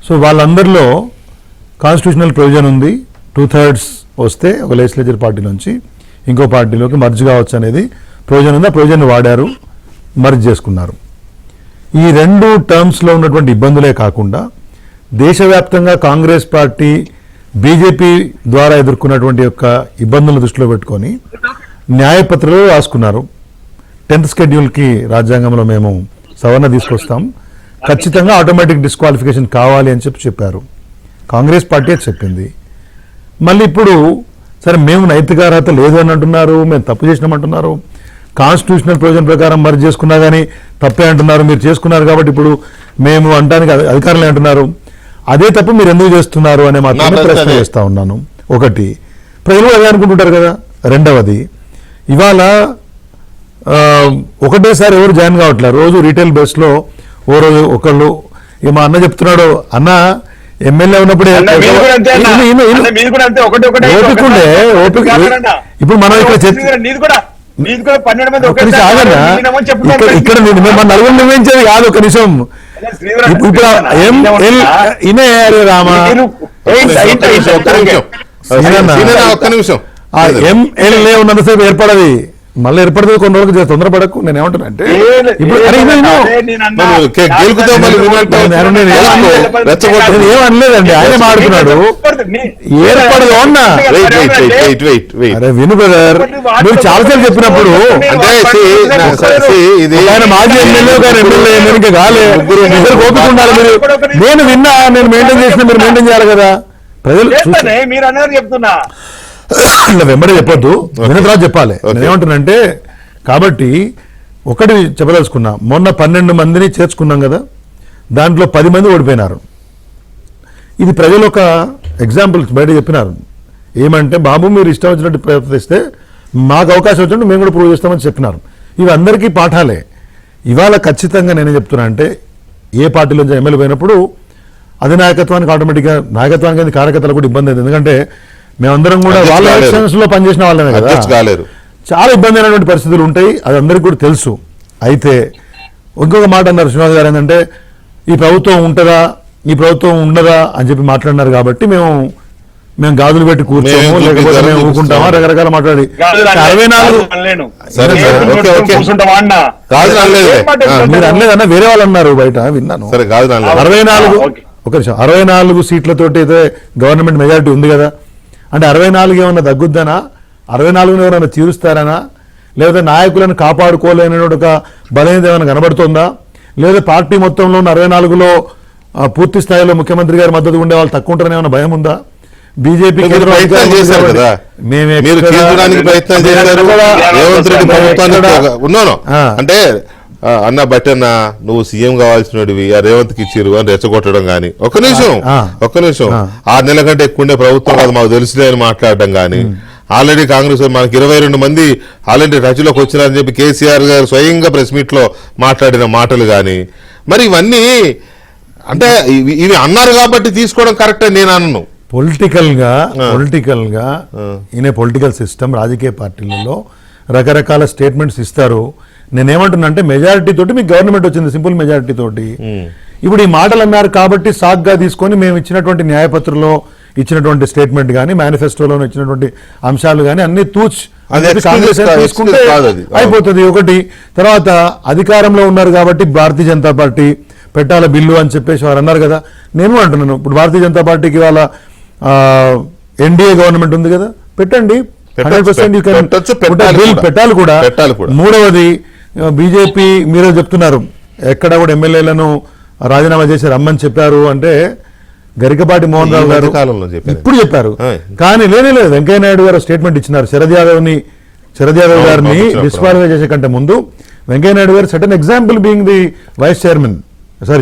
సో వాళ్ళందరిలో కాన్స్టిట్యూషనల్ ప్రొవిజన్ ఉంది, 2/3 వస్తే ఒక లెజిస్లేచర్ పార్టీ నుంచి ఇంకో పార్టీలోకి మర్జ్ కావచ్చు అనేది ప్రొవిజన్ ఉంది. ఆ ప్రొవిజన్ వాడారు, మర్జ్ చేసుకున్నారు. ఈ 2 టర్మ్స్లో ఉన్నటువంటి ఇబ్బందులే కాకుండా దేశవ్యాప్తంగా కాంగ్రెస్ పార్టీ బీజేపీ ద్వారా ఎదుర్కొన్నటువంటి యొక్క ఇబ్బందులను దృష్టిలో పెట్టుకొని న్యాయపత్రాలు రాసుకున్నారు. 10th షెడ్యూల్కి రాజ్యాంగంలో మేము సవరణ తీసుకొస్తాం, ఖచ్చితంగా ఆటోమేటిక్ డిస్క్వాలిఫికేషన్ కావాలి అని చెప్పారు. కాంగ్రెస్ పార్టీ చెప్పింది. మళ్ళీ ఇప్పుడు సరే మేము నైతిక అర్హత లేదు అని అంటున్నారు, మేము తప్పు చేసినామంటున్నారు. కాన్స్టిట్యూషనల్ ప్రొవిజన్ ప్రకారం మర్జ్ చేసుకున్నా కానీ తప్పే అంటున్నారు. మీరు చేసుకున్నారు కాబట్టి ఇప్పుడు మేము అంటానికి అధికారులు అంటున్నారు. అదే తప్పు మీరు ఎందుకు చేస్తున్నారు అనే మాత్రమే ప్రశ్న చేస్తా ఉన్నాను. ఒకటి, ప్రజలు అదే అనుకుంటుంటారు కదా. రెండవది, ఇవాళ ఒకటేసారి ఎవరు జాయిన్ కావట్లేదు. రోజు రీటైల్ బేస్లో ఓ రోజు ఒకళ్ళు మా అన్న చెప్తున్నాడు, అన్న ఎమ్మెల్యే ఉన్నప్పుడు ఓపిక ఇప్పుడు మనం ఇక్కడ మన నలుగురు నిర్వహించేది కాదు. ఒక నిమిషం, ఇప్పుడు రామా ఎంఎల్ఏ ఉన్నంతసేపు ఏర్పడది, మళ్ళీ ఏర్పడుతుంది కొన్ని రోజులు తొందరపడకు. నేను ఏమంటున్నా అంటే ఇప్పుడు గెలుకుతా మళ్ళీ ఏమనలేదండి, ఆయన మాడుతున్నాడు ఏర్పడదు అన్నా. అరే విను బ్రదర్, మీరు చాలాసార్లు చెప్పినప్పుడు ఆయన మాజీ ఎమ్మెల్యే గారు ఎమ్మెల్యే ఇంకా కాలే ఇద్దరు ఓపిక ఉండాలి. మీరు నేను విన్నా, నేను మెయింటైన్ చేసిన మీరు మెయింటైన్ చేయాలి కదా. ప్రజలు మీరు అన్నారు చెప్తున్నా వెంబడే చెప్పొద్దు, విన్న తర్వాత చెప్పాలి. నేనేమంటున్నానంటే కాబట్టి ఒకటి చెప్పదలుచుకున్నా, మొన్న 12 మందిని చేర్చుకున్నాం కదా, దాంట్లో 10 మంది ఓడిపోయినారు. ఇది ప్రజలు ఒక ఎగ్జాంపుల్ బయట చెప్పినారు. ఏమంటే బాబు మీరు ఇష్టం వచ్చినట్టు ప్రవర్తిస్తే మాకు అవకాశం వచ్చినట్టు మేము కూడా ప్రూవ్ చేస్తామని చెప్పినారు. ఇవి అందరికీ పాఠాలే. ఇవాళ ఖచ్చితంగా నేనే చెప్తున్నా అంటే ఏ పార్టీలో ఎమ్మెల్యే పోయినప్పుడు అధినాయకత్వానికి ఆటోమేటిక్గా నాయకత్వానికి కార్యకర్తలు కూడా ఇబ్బంది అయింది. ఎందుకంటే మేమందరం కూడా వాళ్ళ ఎలక్షన్స్ లో పనిచేసిన వాళ్ళమే కదా, చాలా ఇబ్బంది అయినటువంటి పరిస్థితులు ఉంటాయి, అది అందరికీ కూడా తెలుసు. అయితే ఇంకొక మాట అన్నారు శ్రీనివాస్ గారు, ఏంటంటే ఈ ప్రభుత్వం ఉంటుందా ఈ ప్రభుత్వం ఉండదా అని చెప్పి మాట్లాడినారు. కాబట్టి మేము గాజులు పెట్టి కూర్చోము, లేకపోతే మేము ఊరుకుంటామా, రకరకాల మాట్లాడి 64 మీరు అనలేదన్నా, వేరే వాళ్ళు అన్నారు బయట విన్నాను. 64 సీట్లతోటి అయితే గవర్నమెంట్ మెజారిటీ ఉంది కదా, అంటే 64 ఏమన్నా తగ్గుద్దనా, 64 ఎవరైనా తీరుస్తారనా, లేదా నాయకులను కాపాడుకోలేని ఒక బలహీనత ఏమైనా కనబడుతుందా, లేదా పార్టీ మొత్తంలో 64లో పూర్తి స్థాయిలో ముఖ్యమంత్రి గారి మద్దతు ఉండే వాళ్ళు తక్కువ ఉంటారని ఏమైనా భయం ఉందా? బీజేపీ అంటే అన్న బట్టన్న నువ్వు సీఎం కావాల్సినవి ఆ రేవంత్కి ఇచ్చిరు అని రెచ్చగొట్టడం గానీ, ఒక్క నిమిషం 6 నెలల కంటే ఎక్కువ ప్రభుత్వం కాదు మాకు తెలుసులే అని మాట్లాడడం గానీ, ఆల్రెడీ కాంగ్రెస్ మనకి 22 మంది ఆల్రెడీ టచ్లోకి వచ్చినారని చెప్పి కేసీఆర్ గారు స్వయంగా ప్రెస్ మీట్ లో మాట్లాడిన మాటలు గాని, మరి ఇవన్నీ అంటే ఇవి అన్నారు కాబట్టి తీసుకోవడం కరెక్ట్ అని నేను అన్నాను. పొలిటికల్ గా ఈయన పొలిటికల్ సిస్టమ్, రాజకీయ పార్టీలలో రకరకాల స్టేట్మెంట్స్ ఇస్తారు. నేనేమంటున్నా అంటే మెజారిటీ తోటి మీకు గవర్నమెంట్ వచ్చింది, సింపుల్ మెజారిటీ తోటి. ఇప్పుడు ఈ మాటలు అన్నారు కాబట్టి సాగ్గా తీసుకొని మేము ఇచ్చినటువంటి న్యాయపత్రంలో ఇచ్చినటువంటి స్టేట్మెంట్ కానీ, మేనిఫెస్టోలో ఇచ్చినటువంటి అంశాలు కానీ అన్ని తీసుకుంటే అయిపోతుంది. ఒకటి తర్వాత అధికారంలో ఉన్నారు కాబట్టి భారతీయ జనతా పార్టీ పెట్టాల బిల్లు అని చెప్పేసి వారు అన్నారు కదా. నేను అంటున్నాను, ఇప్పుడు భారతీయ జనతా పార్టీకి వాళ్ళ ఎన్డీఏ గవర్నమెంట్ ఉంది కదా, పెట్టండి 100% బిల్ పెట్టాలి కూడా. మూడవది బీజేపీ మీరే చెప్తున్నారు ఎక్కడ కూడా ఎమ్మెల్యేలను రాజీనామా చేసి రమ్మని చెప్పారు అంటే గరికపాటి మోహన్ రావు గారు ఇప్పుడు చెప్పారు. కానీ లేదు వెంకయ్య నాయుడు గారు స్టేట్మెంట్ ఇచ్చినారు. శరద్ యాదవ్ గారిని డిస్క్వాలిఫై చేసే కంటే ముందు వెంకయ్య నాయుడు గారు certain example being the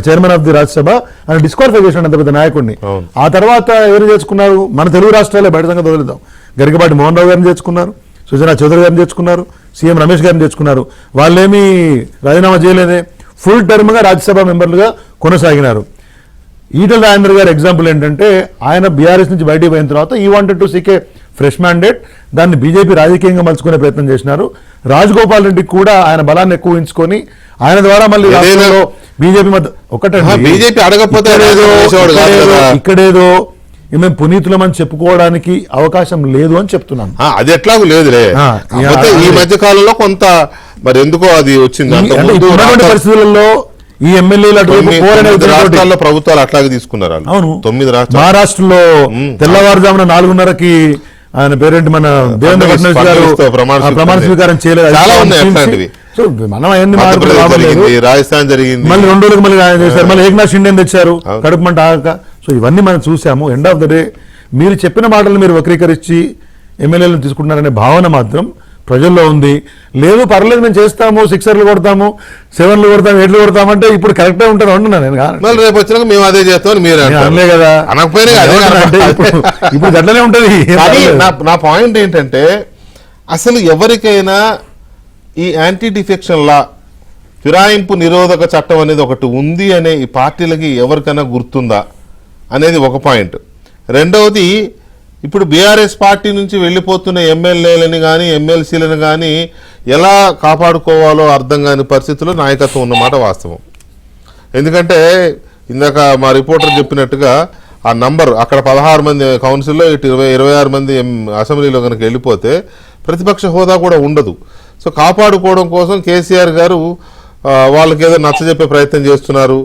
chairman of the Rajya Sabha అని డిస్క్వాలిఫై చేసిన అంత పెద్ద నాయకుడిని. ఆ తర్వాత ఎవరు చేసుకున్నారు, మన తెలుగు రాష్ట్రాలే బయట సంగతి వదిలేద్దాం. గరికపాటి మోహన్ రావు గారిని చేసుకున్నారు, సుజనా చౌదరి గారిని తెచ్చుకున్నారు, సీఎం రమేష్ గారిని తెచ్చుకున్నారు. వాళ్ళేమీ రాజీనామా చేయలేదే, ఫుల్ టర్మ్ గా రాజ్యసభ మెంబర్లుగా కొనసాగినారు. ఈటల రాజేందర్ గారు ఎగ్జాంపుల్ ఏంటంటే ఆయన బీఆర్ఎస్ నుంచి బయటికి పోయిన తర్వాత ఈ wanted to seek A fresh mandate, దాన్ని బీజేపీ రాజకీయంగా మలుచుకునే ప్రయత్నం చేసినారు. రాజగోపాల్ రెడ్డికి కూడా ఆయన బలాన్ని ఎక్కువ ఉంచుకొని ఆయన ద్వారా మళ్ళీ బీజేపీ బీజేపీ అడగకపోతే ఇక్కడేదో మేము పునీతులమని చెప్పుకోవడానికి అవకాశం లేదు అని చెప్తున్నాను. అది ఎట్లాగూ లేదులే, ఈ మధ్య కాలంలో కొంత మరి ఎందుకో అది వచ్చింది. పరిస్థితులలో ఈ ఎమ్మెల్యేలు రాష్ట్రాల్లో ప్రభుత్వాలు అట్లాగే తీసుకున్నారు. అవును, 9 రాష్ట్రాలు. మహారాష్ట్రలో తెల్లవారుజామున 4:30కి ఆయన పేరేంటి మన దేవేంద్ర ఫడ్నవీస్ గారు ప్రమాణ స్వీకారం చేయలేదు. చాలా ఉన్నాయి అట్లాంటివి. మనం అవన్నీ రాజస్థాన్ జరిగింది, మళ్ళీ 2 రోజులకు మళ్ళీ ఆయన చేశారు, మళ్ళీ ఏకనాథ్ షిండే తెచ్చారు కడుపు మంట ఆగక. సో ఇవన్నీ మనం చూసాము. ఎండ్ ఆఫ్ ద డే మీరు చెప్పిన మాటలు మీరు వక్రీకరించి ఎమ్మెల్యేలను తీసుకుంటున్నారనే భావన మాత్రం ప్రజల్లో ఉంది. లేదు పర్లేదు మేము చేస్తాము, 6ర్లు కొడతాము, 7లు కొడతాము, 8లు కొడతామంటే ఇప్పుడు కరెక్టే ఉంటుంది అంటున్నా నేను. మళ్ళీ రేపు వచ్చినాక మేము అదే చేస్తామని మీరు అనలే కదా, ఇప్పుడు అట్లనే ఉంటుంది. నా పాయింట్ ఏంటంటే అసలు ఎవరికైనా ఈ యాంటీ డిఫెక్షన్ లా, ఫిరాయింపు నిరోధక చట్టం అనేది ఒకటి ఉంది అనే ఈ పార్టీలకి ఎవరికైనా గుర్తుందా అనేది ఒక పాయింట్. రెండవది, ఇప్పుడు బీఆర్ఎస్ పార్టీ నుంచి వెళ్ళిపోతున్న ఎమ్మెల్యేలని కానీ ఎమ్మెల్సీలను కానీ ఎలా కాపాడుకోవాలో అర్థం కాని పరిస్థితుల్లో నాయకత్వం ఉన్నమాట వాస్తవం. ఎందుకంటే ఇందాక మా రిపోర్టర్ చెప్పినట్టుగా ఆ నంబర్ అక్కడ 16 మంది కౌన్సిల్లో, ఇటు 26 మంది అసెంబ్లీలో కనుక వెళ్ళిపోతే ప్రతిపక్ష హోదా కూడా ఉండదు. సో కాపాడుకోవడం కోసం కేసీఆర్ గారు వాళ్ళకి ఏదో నచ్చజెప్పే ప్రయత్నం చేస్తున్నారు,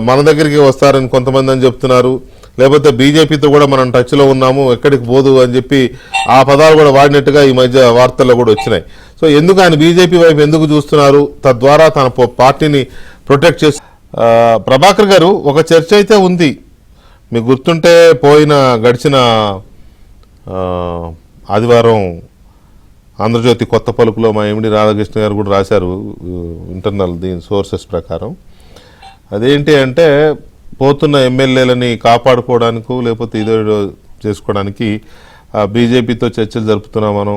మన దగ్గరికి వస్తారని కొంతమంది అని చెప్తున్నారు, లేకపోతే బీజేపీతో కూడా మనం టచ్లో ఉన్నాము ఎక్కడికి పోదు అని చెప్పి ఆ పదాలు కూడా వాడినట్టుగా ఈ మధ్య వార్తల్లో కూడా వచ్చినాయి. సో ఎందుకు ఆయన బీజేపీ వైపు ఎందుకు చూస్తున్నారు, తద్వారా తన పార్టీని ప్రొటెక్ట్ చేసి ప్రభాకర్ గారు ఒక చర్చ అయితే ఉంది. మీకు గుర్తుంటే గడిచిన ఆదివారం ఆంధ్రజ్యోతి కొత్త పలుకులో మా ఎండి రాధాకృష్ణ గారు కూడా రాశారు ఇంటర్నల్ దీని సోర్సెస్ ప్రకారం. అదేంటి అంటే పోతున్న ఎమ్మెల్యేలని కాపాడుకోవడానికి లేకపోతే ఇదో చేసుకోవడానికి బీజేపీతో చర్చలు జరుపుతున్నాం మనం.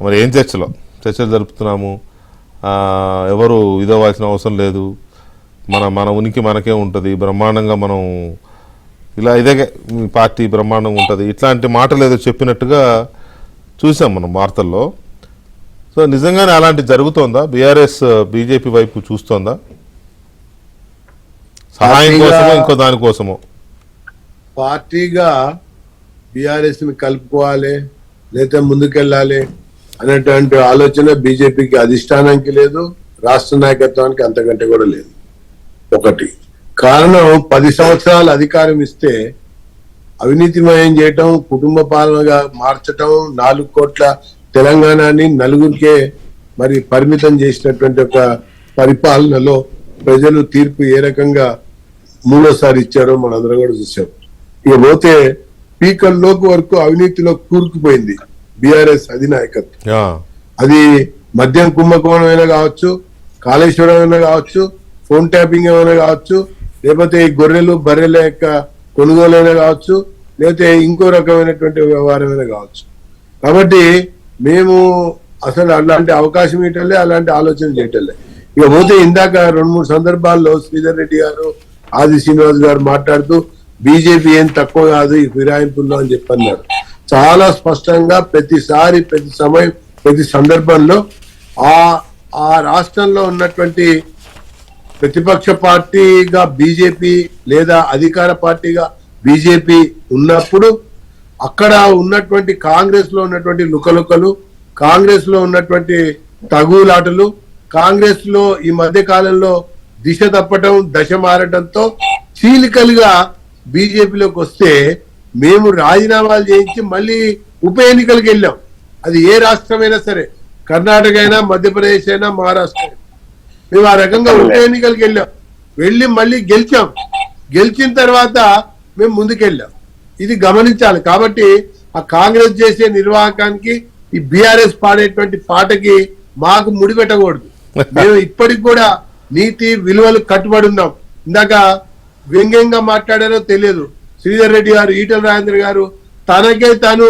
మరి ఏం చర్చలు జరుపుతున్నాము, ఎవరు ఇదవ్వాల్సిన అవసరం లేదు, మన ఉనికి మనకే ఉంటుంది, బ్రహ్మాండంగా మనం ఇలా ఇదే పార్టీ బ్రహ్మాండంగా ఉంటుంది, ఇట్లాంటి మాటలు ఏదో చెప్పినట్టుగా చూసాం మనం వార్తల్లో. సో నిజంగానే అలాంటి జరుగుతోందా? బీఆర్ఎస్ బీజేపీ వైపు చూస్తోందా? సహాయం కోసమో ఇంకో దానికోసమో? పార్టీగా బీఆర్ఎస్ ని కలుపుకోవాలి లేదా ముందుకెళ్ళాలి అనేటువంటి ఆలోచన బీజేపీకి అధిష్టానానికి లేదు, రాష్ట్ర నాయకత్వానికి అంతకంటే కూడా లేదు. ఒకటి కారణం 10 సంవత్సరాలు అధికారం ఇస్తే అవినీతిమయం చేయటం, కుటుంబ పాలనగా మార్చటం, 4 కోట్ల తెలంగాణని నలుగురికే మరి పరిమితం చేసినటువంటి ఒక పరిపాలనలో ప్రజలు తీర్పు ఏ రకంగా మూడోసారి ఇచ్చారో మనందరం కూడా చూసాం. ఇక పోతే పీకల్లోకి వరకు అవినీతిలో కూరుకుపోయింది బీఆర్ఎస్ అధినాయకత్వం. అది మద్యం కుంభకోణం అయినా కావచ్చు, కాళేశ్వరం అయినా కావచ్చు, ఫోన్ ట్యాపింగ్ ఏమైనా కావచ్చు, లేకపోతే ఈ గొర్రెలు బర్రెల యొక్క కొనుగోలైనా కావచ్చు, లేకపోతే ఇంకో రకమైనటువంటి వ్యవహారమైనా కావచ్చు. కాబట్టి మేము అసలు అలాంటి అవకాశం ఇవ్వటంలే, అలాంటి ఆలోచన చేయటంలే. ఇక పోతే ఇందాక 2-3 సందర్భాల్లో శ్రీధర్ రెడ్డి గారు, ఆది శ్రీనివాస్ గారు మాట్లాడుతూ బీజేపీ ఏం తక్కువ కాదు ఈ ఫిరాయింపుల్లో అని చెప్పన్నారు. చాలా స్పష్టంగా ప్రతిసారి, ప్రతి సమయం, ప్రతి సందర్భంలో ఆ రాష్ట్రంలో ఉన్నటువంటి ప్రతిపక్ష పార్టీగా బీజేపీ లేదా అధికార పార్టీగా బీజేపీ ఉన్నప్పుడు అక్కడ ఉన్నటువంటి కాంగ్రెస్ లో ఉన్నటువంటి లుకలుకలు, కాంగ్రెస్ లో ఉన్నటువంటి తగులాటలు, కాంగ్రెస్ లో ఈ మధ్య కాలంలో దిశ తప్పటం, దశ మారటంతో చీలికలుగా బీజేపీలోకి వస్తే మేము రాజీనామాలు చేయించి మళ్ళీ ఉప ఎన్నికలకు వెళ్ళాం. అది ఏ రాష్ట్రమైనా సరే, కర్ణాటక అయినా, మధ్యప్రదేశ్ అయినా, మహారాష్ట్ర అయినా, మేము ఆ రకంగా ఉప ఎన్నికలకు వెళ్ళి మళ్ళీ గెలిచాం. గెలిచిన తర్వాత మేము ముందుకెళ్ళాం. ఇది గమనించాలి. కాబట్టి ఆ కాంగ్రెస్ చేసే నిర్వాహకానికి ఈ బీఆర్ఎస్ పాడేటువంటి పాటకి మాకు ముడిపెట్టకూడదు. మేము ఇప్పటికి కూడా నీతి విలువలు కట్టుబడి ఉన్నాం. ఇందాక వ్యంగ్యంగా మాట్లాడారో తెలియదు, శ్రీధర్ రెడ్డి గారు, ఈటల రాజేంద్ర గారు తనకే తాను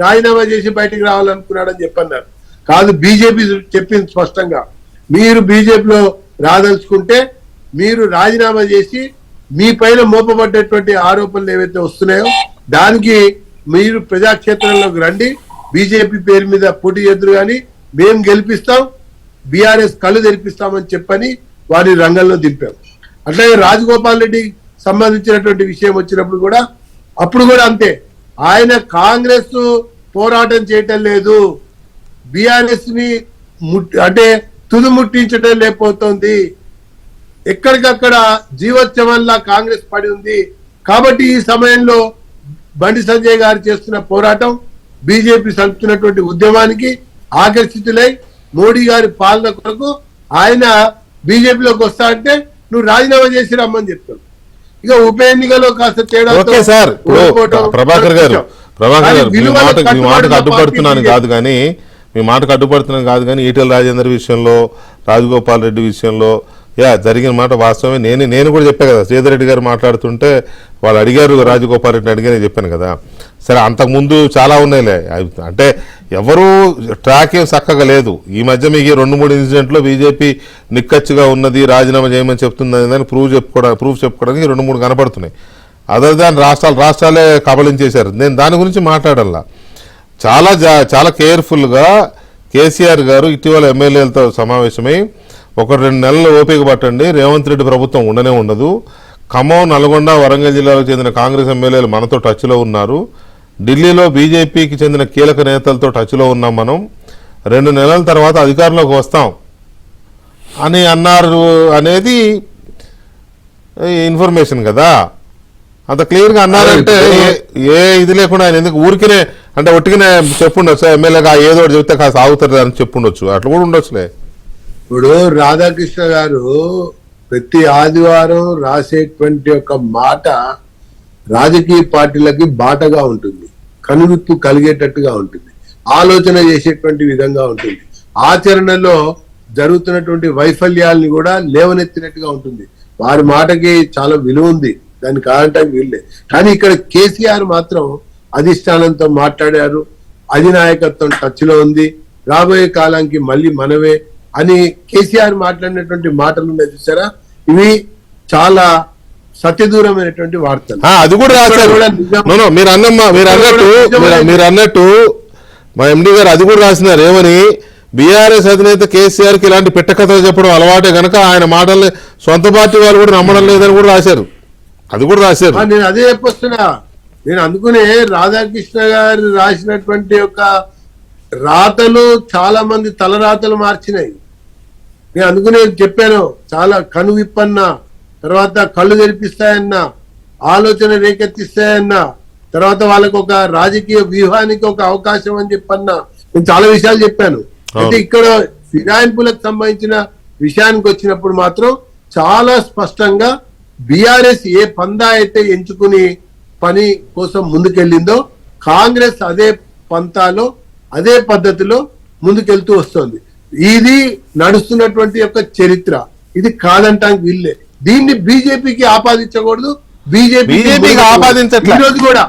రాజీనామా చేసి బయటికి రావాలనుకున్నాడని చెప్పన్నారు. కాదు, బీజేపీ చెప్పింది స్పష్టంగా, మీరు బీజేపీలో రాదలుచుకుంటే మీరు రాజీనామా చేసి మీ పైన మోపబడ్డటువంటి ఆరోపణలు ఏవైతే వస్తున్నాయో దానికి మీరు ప్రజాక్షేత్రంలోకి రండి, బీజేపీ పేరు మీద పోటీ చేద్దరు కానీ మేము గెలిపిస్తాం, బీఆర్ఎస్ కళ్ళు తెరిపిస్తామని చెప్పని వారి రంగంలో దింపాం. అట్లాగే రాజగోపాల్ రెడ్డి సంబంధించినటువంటి విషయం వచ్చినప్పుడు కూడా అప్పుడు కూడా అంతే, ఆయన కాంగ్రెస్ పోరాటం చేయటం లేదు, బీఆర్ఎస్ ని అంటే తుదుముట్టించటం లేకపోతుంది, ఎక్కడికక్కడ జీవోత్సవంలా కాంగ్రెస్ పడి ఉంది. కాబట్టి ఈ సమయంలో బండి సంజయ్ గారు చేస్తున్న పోరాటం, బీజేపీ సలుపుతున్నటువంటి ఉద్యమానికి ఆకర్షితులై మోడీ గారి పాలన కొరకు ఆయన బీజేపీలోకి వస్తా అంటే నువ్వు రాజీనామా చేసి రమ్మని చెప్తాడు. ఇక ఉప ఎన్నికలో కాస్త తేడా. ప్రభాకర్ గారు మీ మాటకు అడ్డుపడుతున్నాను కాదు కానీ ఈటెల రాజేందర్ విషయంలో, రాజగోపాల్ రెడ్డి విషయంలో జరిగిన మాట వాస్తవమే. నేను కూడా చెప్పాను కదా, శ్రీధర్ రెడ్డి గారు మాట్లాడుతుంటే వాళ్ళు అడిగారు, రాజగోపాల్ రెడ్డిని అడిగానే చెప్పాను కదా. సరే, అంతకుముందు చాలా ఉన్నాయిలే, అంటే ఎవరు ట్రాక్ ఏం చక్కగా లేదు. ఈ మధ్య మీకు 2-3 ఇన్సిడెంట్లో బీజేపీ నిక్కచ్చిగా ఉన్నది, రాజీనామా చేయమని చెప్తుంది అని ప్రూఫ్ చెప్పుకోవడానికి 2-3 కనపడుతున్నాయి. అదర్ దాని రాష్ట్రాలే కబలించేశారు. నేను దాని గురించి మాట్లాడాలా. చాలా కేర్ఫుల్గా కేసీఆర్ గారు ఇటీవల ఎమ్మెల్యేలతో సమావేశమై 1-2 నెలలు ఓపిక పట్టండి, రేవంత్ రెడ్డి ప్రభుత్వం ఉండనే ఉండదు, ఖమ్మం, నల్గొండ, వరంగల్ జిల్లాలకు చెందిన కాంగ్రెస్ ఎమ్మెల్యేలు మనతో టచ్లో ఉన్నారు, ఢిల్లీలో బీజేపీకి చెందిన కీలక నేతలతో టచ్లో ఉన్నాం మనం, 2 నెలల తర్వాత అధికారంలోకి వస్తాం అని అన్నారు అనేది ఇన్ఫర్మేషన్ కదా. అంత క్లియర్గా అన్నారంటే ఏ ఇది లేకుండా ఆయన ఎందుకు ఊరికినే అంటే ఒట్టిగానే చెప్పుండొచ్చు, ఎమ్మెల్యేగా ఏదో ఒకటి చెప్తే కాస్త ఆగుతారు అని చెప్పుండొచ్చు, అట్లా కూడా ఉండొచ్చులే. ఇప్పుడు రాధాకృష్ణ గారు ప్రతి ఆదివారం రాసేటువంటి ఒక మాట రాజకీయ పార్టీలకి బాటగా ఉంటుంది, కనువిప్పు కలిగేటట్టుగా ఉంటుంది, ఆలోచన చేసేటువంటి విధంగా ఉంటుంది, ఆచరణలో జరుగుతున్నటువంటి వైఫల్యాల్ని కూడా లేవనెత్తినట్టుగా ఉంటుంది. వారి మాటకి చాలా విలువ ఉంది, దాన్ని కాదంటానికి వీళ్ళే. కానీ ఇక్కడ కేసీఆర్ మాత్రం అధిష్టానంతో మాట్లాడారు, అధినాయకత్వం టచ్ లో ఉంది, రాబోయే కాలానికి మళ్ళీ మనవే అని కేసీఆర్ మాట్లాడినటువంటి మాటలు ఉన్నాయి చూసారా, ఇవి చాలా సత్యదూరమైనటువంటి వార్తలు. అది కూడా రాశారు. మీరు అన్నట్టు మా ఎండి గారు అది కూడా రాసినారు. ఏమని, బీఆర్ఎస్ అధినేత కేసీఆర్ కి ఇలాంటి పిట్టకథలు చెప్పడం అలవాటే గనక ఆయన మాటల్ని సొంత పార్టీ వాళ్ళు కూడా నమ్మడం లేదని కూడా రాశారు. అది కూడా రాశారు. నేను అదే చెప్పొస్తున్నా. నేను అందుకునే రాధాకృష్ణ గారు రాసినటువంటి ఒక రాతలు చాలా మంది తలరాతలు మార్చినాయి. నేను అందుకునే చెప్పాను, చాలా కనువిప్పన్నా, తర్వాత కళ్ళు తెరిపిస్తాయన్నా, ఆలోచన రేకెత్తిస్తాయన్నా, తర్వాత వాళ్ళకు ఒక రాజకీయ వ్యూహానికి ఒక అవకాశం అని చెప్పన్నా, నేను చాలా విషయాలు చెప్పాను. అయితే ఇక్కడ ఫిరాయింపులకు సంబంధించిన విషయానికి వచ్చినప్పుడు మాత్రం చాలా స్పష్టంగా బీఆర్ఎస్ ఏ పందా అయితే ఎంచుకుని పని కోసం ముందుకెళ్ళిందో కాంగ్రెస్ అదే పంతాలో అదే పద్ధతిలో ముందుకెళ్తూ వస్తుంది. ఇది నడుస్తున్నటువంటి యొక్క చరిత్ర, ఇది కాదంటానికి వీళ్ళే. దీన్ని బీజేపీకి ఆపాదించకూడదు, బీజేపీకి ఆపాదించట్లేదు. ఈ రోజు కూడా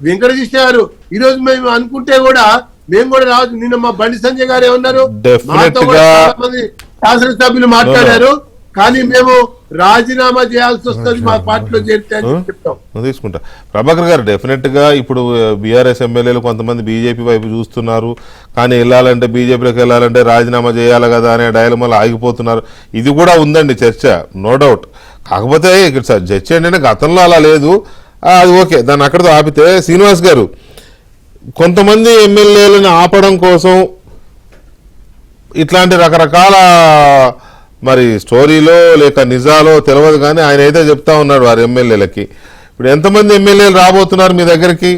వెంకటకృష్ణ గారు ఈ రోజు మేము అనుకుంటే కూడా మేము కూడా రావచ్చు. నిన్న మా బండి సంజయ్ గారు ఏమన్నారు, మాతో కూడా చాలా మంది శాసనసభ్యులు మాట్లాడారు, కానీ మేము రాజీనామా చేయాల్సి వస్తుంది మా పార్టీలో చేరితే అని చెప్తాం. తీసుకుంటా ప్రభాకర్ గారు, డెఫినెట్ గా ఇప్పుడు బీఆర్ఎస్ ఎమ్మెల్యేలు కొంతమంది బీజేపీ వైపు చూస్తున్నారు, కానీ వెళ్ళాలంటే బీజేపీలోకి వెళ్ళాలంటే రాజీనామా చేయాలి కదా అనే డైలమాలో ఆగిపోతున్నారు. ఇది కూడా ఉందండి చర్చ, నో డౌట్. కాకపోతే ఇక్కడ చర్చ ఏంటంటే గతంలో అలా లేదు, అది ఓకే, దాన్ని అక్కడితో ఆపితే. శ్రీనివాస్ గారు, కొంతమంది ఎమ్మెల్యేలను ఆపడం కోసం ఇట్లాంటి రకరకాల మరి స్టోరీలో లేక నిజాలో తెలియదు, కానీ ఆయన అయితే చెప్తా ఉన్నాడు వారి ఎమ్మెల్యేలకి. ఇప్పుడు ఎంతమంది ఎమ్మెల్యేలు రాబోతున్నారు మీ దగ్గరికి?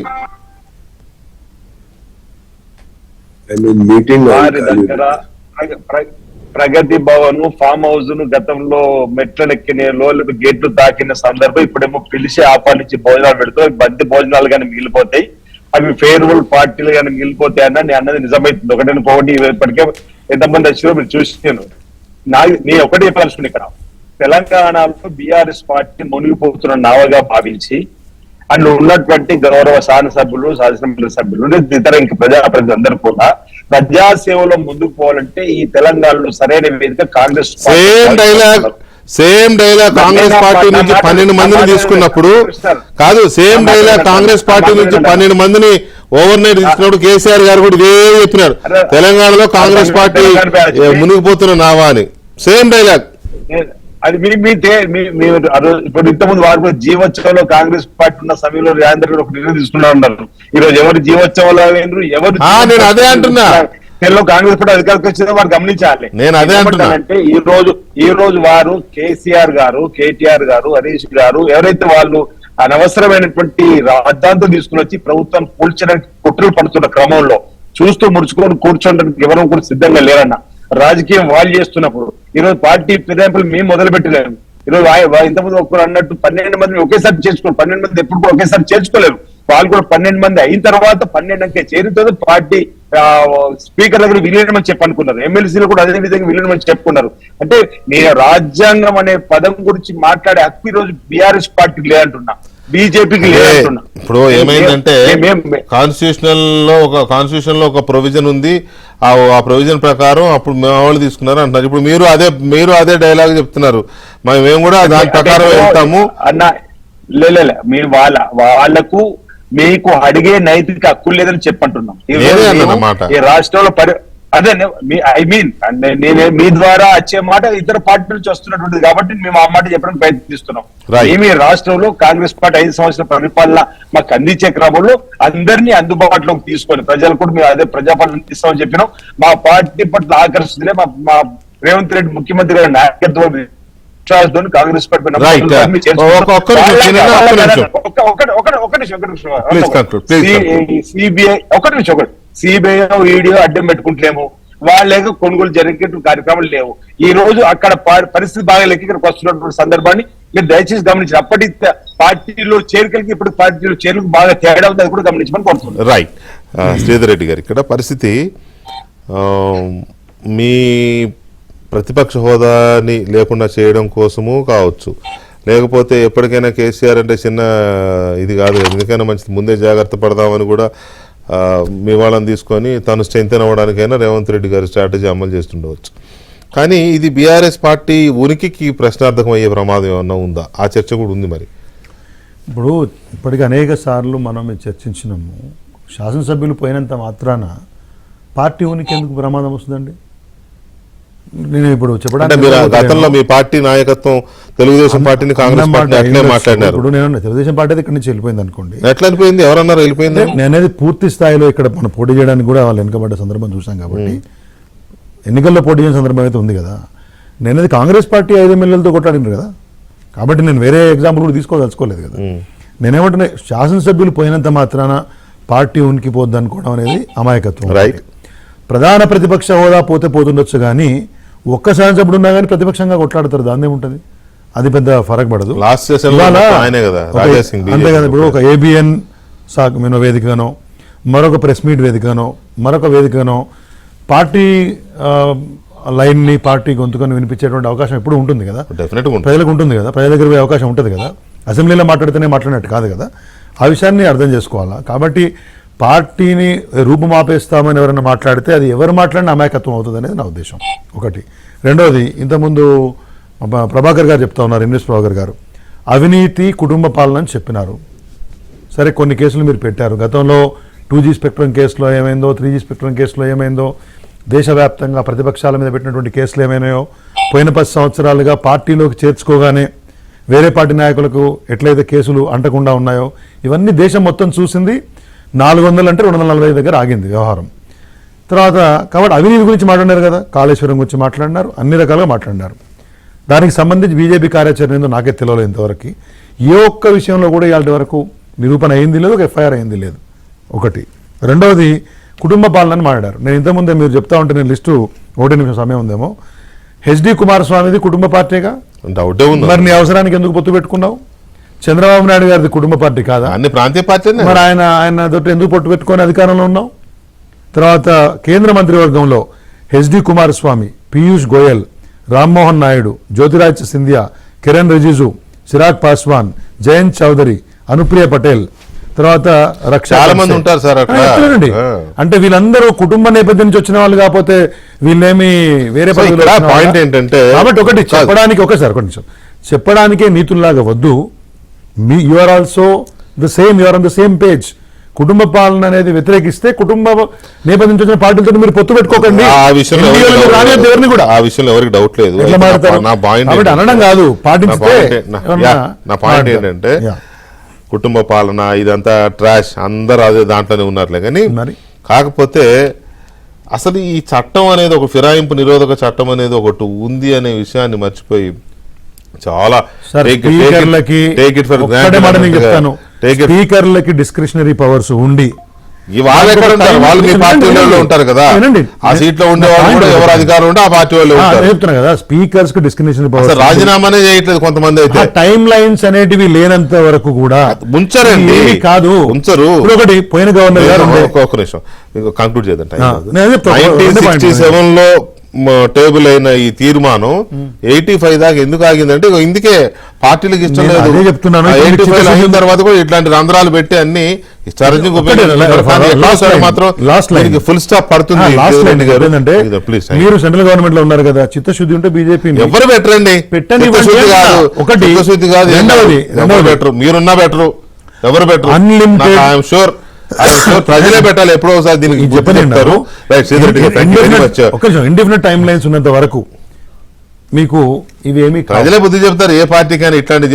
ప్రగతి భవన్, ఫామ్ హౌస్ ను గతంలో మెట్ల ఎక్కిన గేట్లు తాకిన సందర్భం ఇప్పుడేమో పిలిచి ఆపాలించి భోజనాలు పెడుతూ బంతి భోజనాలు కానీ మిగిలిపోతాయి, అవి ఫేర్వెల్ పార్టీలు కానీ మిగిలిపోతాయి అన్న అన్నది నిజమైతుంది. ఒకటి పోటీ ఇప్పటికే ఎంతమంది వచ్చినా మీరు చూసాను. నేను ఒకటి చెప్పాల్సింది, ఇక్కడ తెలంగాణలో బీఆర్ఎస్ పార్టీ మునిగిపోతున్న నావగా భావించి అందులో ఉన్నటువంటి గౌరవ శాసనసభ్యులు, శాసనమండలి సభ్యులు, ఇతర ఇంకా ప్రజాప్రతినిధులు అందరూ కూడా ప్రజాసేవలో ముందుకు పోవాలంటే ఈ తెలంగాణలో సరైన వేదిక Congress. Same dialogue Congress party నుంచి 12 మందిని తీసుకున్నప్పుడు కాదు, సేమ్ డైలాగ్ కాంగ్రెస్ పార్టీ నుంచి 12 మందిని ఓవర్ నైట్ తీసుకున్నప్పుడు కేసీఆర్ గారు కూడా ఇదే చెప్పినారు, తెలంగాణలో కాంగ్రెస్ పార్టీ మునిగిపోతున్న నావా అని. సేమ్ డైలాగ్ అది ఇప్పుడు ఇంతకుముందు వారు జీవోత్సవంలో కాంగ్రెస్ పార్టీ ఉన్న సమయంలో రేవంత్ ఒక నిర్ణయం తీసుకున్నా ఉన్నారు. ఈ రోజు ఎవరు జీవోత్సవంలో ఎవరు, నేను అదే అంటున్నా, కాంగ్రెస్ పార్టీ అధికారికి వచ్చిందో వారు గమనించాలి. నేను అదే అంటున్నా అంటే ఈ రోజు వారు కేసీఆర్ గారు, కేటీఆర్ గారు, హరీష్ గారు ఎవరైతే వాళ్ళు అనవసరమైనటువంటి రాద్ధాంతం తీసుకుని వచ్చి ప్రభుత్వం కూల్చడానికి కుట్రలు పడుతున్న క్రమంలో చూస్తూ ముడుచుకొని కూర్చోడానికి ఎవరు కూడా సిద్ధంగా లేరన్న. రాజకీయం వాళ్ళు చేస్తున్నప్పుడు ఈరోజు పార్టీ ఫిరాయింపులు మేము మొదలు పెట్టలేము. ఈరోజు ఇంతకుముందు ఒకరు అన్నట్టు 12 మందిని ఒకేసారి చేర్చుకోరు, 12 మంది ఎప్పుడు కూడా ఒకేసారి చేర్చుకోలేరు. వాళ్ళు కూడా 12 మంది అయిన తర్వాత 12 అంకె చేరుతుంది పార్టీ స్పీకర్ దగ్గర విలీనమని చెప్పనుకున్నారు, ఎమ్మెల్సీలు కూడా అదే విధంగా విలీనమని చెప్పుకున్నారు. అంటే నేను రాజ్యాంగం అనే పదం గురించి మాట్లాడే హక్కు ఈ రోజు బీఆర్ఎస్ పార్టీకి లేదంటున్నా, బీజేపీకి లేదంటున్నా. ఇప్పుడు ఏమైందంటే కాన్స్టిట్యూషన్ లో ఒక ప్రొవిజన్ ఉంది, ఆ ప్రొవిజన్ ప్రకారం అప్పుడు మేము వాళ్ళు తీసుకున్నారు అంటున్నారు. ఇప్పుడు మీరు అదే డైలాగ్ చెప్తున్నారు, మేము కూడా దాని ప్రకారం వెళ్తాము అన్న. మీరు వాళ్లకు మీకు అడిగే నైతిక హక్కు లేదని చెప్పంటున్నాం. ఈ రాష్ట్రంలో అదే ఐ మీన్ నేనే మీ ద్వారా వచ్చే మాట ఇతర పార్టీ నుంచి వస్తున్నటువంటిది కాబట్టి మేము ఆ మాట చెప్పడానికి ప్రయత్నిస్తున్నాం. Right. ఏమి రాష్ట్రంలో కాంగ్రెస్ పార్టీ 5 సంవత్సరాల పరిపాలన మాకు అందించే క్రమంలో అందరినీ అందుబాటులోకి తీసుకొని ప్రజలు కూడా మేము అదే ప్రజాపాలన ఇస్తామని చెప్పినాం. మా పార్టీ పట్ల ఆకర్షితులే మా రేవంత్ రెడ్డి ముఖ్యమంత్రి గారి నాయకత్వం విశ్వాసంతో కాంగ్రెస్ పార్టీ పైన Right. నమ్మకం ఒక్క నిమిషం. ఒక నిమిషం Please conclude. Please conclude. CBI CBI EDO అడ్డం పెట్టుకుంటలేము. వాళ్ళేగా కొనుగోలు జరిగే కార్యక్రమాలు లేవు. ఈ రోజు అక్కడ పరిస్థితి బాగాలేక ఇక్కడికి వస్తున్నటువంటి సందర్భాన్ని మీరు దయచేసి గమనించి అప్పటి పార్టీలో చేరికలకి ఇప్పుడు పార్టీలో చేరికలకు బాగా తేడా ఉంది, అది కూడా గమనించమని కోరుతున్నాను. రైట్. శ్రీధర్ రెడ్డి గారు, ఇక్కడ పరిస్థితి మీ ప్రతిపక్ష హోదాని లేకుండా చేయడం కోసము కావచ్చు, లేకపోతే ఎప్పటికైనా కేసీఆర్ అంటే చిన్న ఇది కాదు, ఎందుకైనా మంచిది ముందే జాగ్రత్త పడదామని కూడా మీ వాళ్ళని తీసుకొని తను స్ట్రెంథెన్ అవ్వడానికైనా రేవంత్ రెడ్డి గారి స్ట్రాటజీ అమలు చేస్తుండవచ్చు. కానీ ఇది బీఆర్ఎస్ పార్టీ ఉనికికి ప్రశ్నార్థకం అయ్యే ప్రమాదం ఏమన్నా ఉందా? ఆ చర్చ కూడా ఉంది. మరి ఇప్పుడు ఇప్పటికీ అనేక సార్లు మనం చర్చించినాము, శాసనసభ్యులు పోయినంత మాత్రాన పార్టీ ఉనికి ఎందుకు ప్రమాదం వస్తుందండి? నేను ఇప్పుడు చెప్పడానికి గతంలో మీ పార్టీ నాయకత్వం తెలుగుదేశం పార్టీని కాంగ్రెస్ పార్టీ అట్లే మాట్లాడినారు. ఇప్పుడు నేను తెలుగుదేశం పార్టీ ఇక్కడ నుంచి వెళ్ళిపోయింది అనుకోండి, ఎట్లా వెళ్ళిపోయింది? ఎవరన్నారు వెళ్ళిపోయింది? నేనేది పూర్తి స్థాయిలో ఇక్కడ మనం పోటీ చేయడానికి కూడా వాళ్ళు వెనుకబడ్డ సందర్భం చూసాం కాబట్టి ఎన్నికల్లో పోటీ చేసిన సందర్భం అయితే ఉంది కదా. నేనేది కాంగ్రెస్ పార్టీ 5 ఎమ్మెల్యేలతో కొట్లాడినారు కదా, కాబట్టి నేను వేరే ఎగ్జాంపుల్ కూడా తీసుకోదలుచుకోలేదు కదా. నేనేమంటున్నా, శాసనసభ్యులు పోయినంత మాత్రాన పార్టీ ఉనికి పోద్ది అనుకోవడం అనేది అమాయకత్వం. రైట్. ప్రధాన ప్రతిపక్ష హోదా పోతే పోతుండొచ్చు, కానీ ఒక్క శాసనసభ్యుడు ఉన్నా కానీ ప్రతిపక్షంగా కొట్లాడతారు, దాన్ని ఏముంటుంది, అది పెద్ద ఫరక్ పడదు. అంతే కదా. ఇప్పుడు ఒక ఏబిఎన్ వేదికగానో, మరొక ప్రెస్ మీట్ వేదికగానో, మరొక వేదికగానో పార్టీ లైన్ని, పార్టీ గొంతుకొని వినిపించేటువంటి అవకాశం ఎప్పుడు ఉంటుంది కదా, ప్రజలకు ఉంటుంది కదా, ప్రజల దగ్గర పోయే అవకాశం ఉంటుంది కదా. అసెంబ్లీలో మాట్లాడితేనే మాట్లాడినట్టు కాదు కదా, ఆ విషయాన్ని అర్థం చేసుకోవాలా. కాబట్టి పార్టీని రూపుమాపేస్తామని ఎవరైనా మాట్లాడితే అది ఎవరు మాట్లాడినా అమాయకత్వం అవుతుంది అనేది నా ఉద్దేశం. ఒకటి. రెండవది, ఇంతకుముందు ప్రభాకర్ గారు చెప్తా ఉన్నారు, ఎన్ఎస్ ప్రభాకర్ గారు అవినీతి కుటుంబ పాలన అని చెప్పినారు. సరే, కొన్ని కేసులు మీరు పెట్టారు. గతంలో 2G స్పెక్ట్రమ్ కేసులో ఏమైందో, 3G స్పెక్ట్రమ్ కేసులో ఏమైందో, దేశవ్యాప్తంగా ప్రతిపక్షాల మీద పెట్టినటువంటి కేసులు ఏమైనాయో, పోయిన 10 సంవత్సరాలుగా పార్టీలోకి చేర్చుకోగానే వేరే పార్టీ నాయకులకు ఎట్లయితే కేసులు అంటకుండా ఉన్నాయో ఇవన్నీ దేశం మొత్తం చూసింది. 400 అంటే 245 దగ్గర ఆగింది వ్యవహారం. తర్వాత కాబట్టి అవినీతి గురించి మాట్లాడారు కదా, కాళేశ్వరం గురించి మాట్లాడినారు, అన్ని రకాలుగా మాట్లాడినారు. దానికి సంబంధించి బీజేపీ కార్యాచరణ ఏందో నాకే తెలియలేదు ఇంతవరకు. ఏ ఒక్క విషయంలో కూడా ఇవాళ వరకు నిరూపణ అయింది లేదు, ఒక ఎఫ్ఐఆర్ అయింది లేదు. ఒకటి. రెండవది, కుటుంబ పాలనని మాట్లాడారు. నేను ఇంతకుముందే మీరు చెప్తా ఉంటే నేను లిస్టు 1 నిమిషం సమయం ఉందేమో, హెచ్డి కుమారస్వామిది కుటుంబ పార్టీగా, మరి నీ అవసరానికి ఎందుకు పొత్తు పెట్టుకున్నావు? చంద్రబాబు నాయుడు గారిది కుటుంబ పార్టీ కాదా? అన్ని ప్రాంతీయ పార్టీ. మరి ఆయన తోటి ఎందుకు పొట్టు పెట్టుకొని అధికారంలో ఉన్నావు? తర్వాత కేంద్ర మంత్రివర్గంలో హెచ్డి కుమారస్వామి, పీయూష్ గోయల్, రామ్మోహన్ నాయుడు, జ్యోతిరాజ్ సింధియా, కిరణ్ రిజిజు, చిరాగ్ పాస్వాన్, జయంత్ చౌదరి, అనుప్రియ పటేల్, తర్వాత చాలా మంది ఉంటారు సార్ అట్లా. అంటే వీళ్ళందరూ కుటుంబ నేపథ్యం నుంచి వచ్చిన వాళ్ళు, కాకపోతే వీళ్ళేమి వేరే పాయింట్ ఏంటంటే, కాబట్టి ఒకటి చెప్పడానికి చెప్పడానికే నీతుల్లాగా వద్దు. You are also you are on the same page. కుటుంబ పాలన అనేది వ్యతిరేకిస్తే కుటుంబ నేపథ్యం నుంచి వచ్చిన పార్టీలతో మీరు పొత్తు పెట్టుకోకండి. ఆ విషయంలో ఎవరికి డౌట్ లేదు. అనడం కాదు, పాటిస్తే. నా పాయింట్ ఏంటంటే, కుటుంబ పాలన ఇదంతా ట్రాష్, అందరూ అదే దాంట్లోనే ఉన్నారులే. కానీ కాకపోతే అసలు ఈ చట్టం అనేది, ఒక ఫిరాయింపు నిరోధక చట్టం అనేది ఒకటి ఉంది అనే విషయాన్ని మర్చిపోయి చాలా స్పీకర్లకి డిస్క్రిషనరీ పవర్స్ ఉండి వాళ్ళు మీ పార్టీలో ఉంటారు కదా, ఆ సీట్ లో ఉండే వాళ్ళు ఎవరు అధికారం ఉంటే ఆ పార్టీ వాళ్ళు చెప్తున్నా కదా, స్పీకర్స్ కి డిస్క్రిషనరీ పవర్స్. రాజీనామానే చేయట్లేదు కొంతమంది అయితే. టైం లైన్స్ అనేటివి లేనంత వరకు కూడా ఉంచరండి, కాదు ఉంచరు. ఒకటి పోయిన గవర్నర్ గారు ఒక నిమిషం కంక్లూడ్ చేద్దాం. 1967 లో టేబుల్ అయిన ఈ తీర్మానం 85 దాకా ఎందుకు ఆగిందంటే, ఇందుకే పార్టీలకు ఇష్టం లేదు. చెప్తున్నాను, 85 అయిన తర్వాత కూడా ఇట్లాంటి రంధ్రాలు పెట్టి అన్ని మాత్రం ఫుల్ స్టాప్ పడుతుంది. మీరు సెంట్రల్ గవర్నమెంట్ లో ఉన్నారు కదా, చిత్తశుద్ధి ఉంటే బీజేపీ ఎవరు బెటరండి, పెట్టండి. ఒకటి చిత్తశుద్ధి కాదు, ఎవరు బెటరు, మీరున్నా బెటరు, ఎవరు బెటరు, అన్లిమిటెడ్. ఐఎమ్ షూర్ ప్రజలే పెట్టాలి ఎప్పుడో ఒకసారి దీనికి చెప్పని చెప్తారు. రైట్, శ్రీధర్ రెడ్డి గారు, thank you very much. ఒక నిమిషం, ఇండిఫినిట్ టైం లైన్స్ ఉన్నంత వరకు మీకు ఇవేమి ప్రజలే బుద్ధి చెప్తారు ఏ పార్టీకైనా ఇట్లాంటి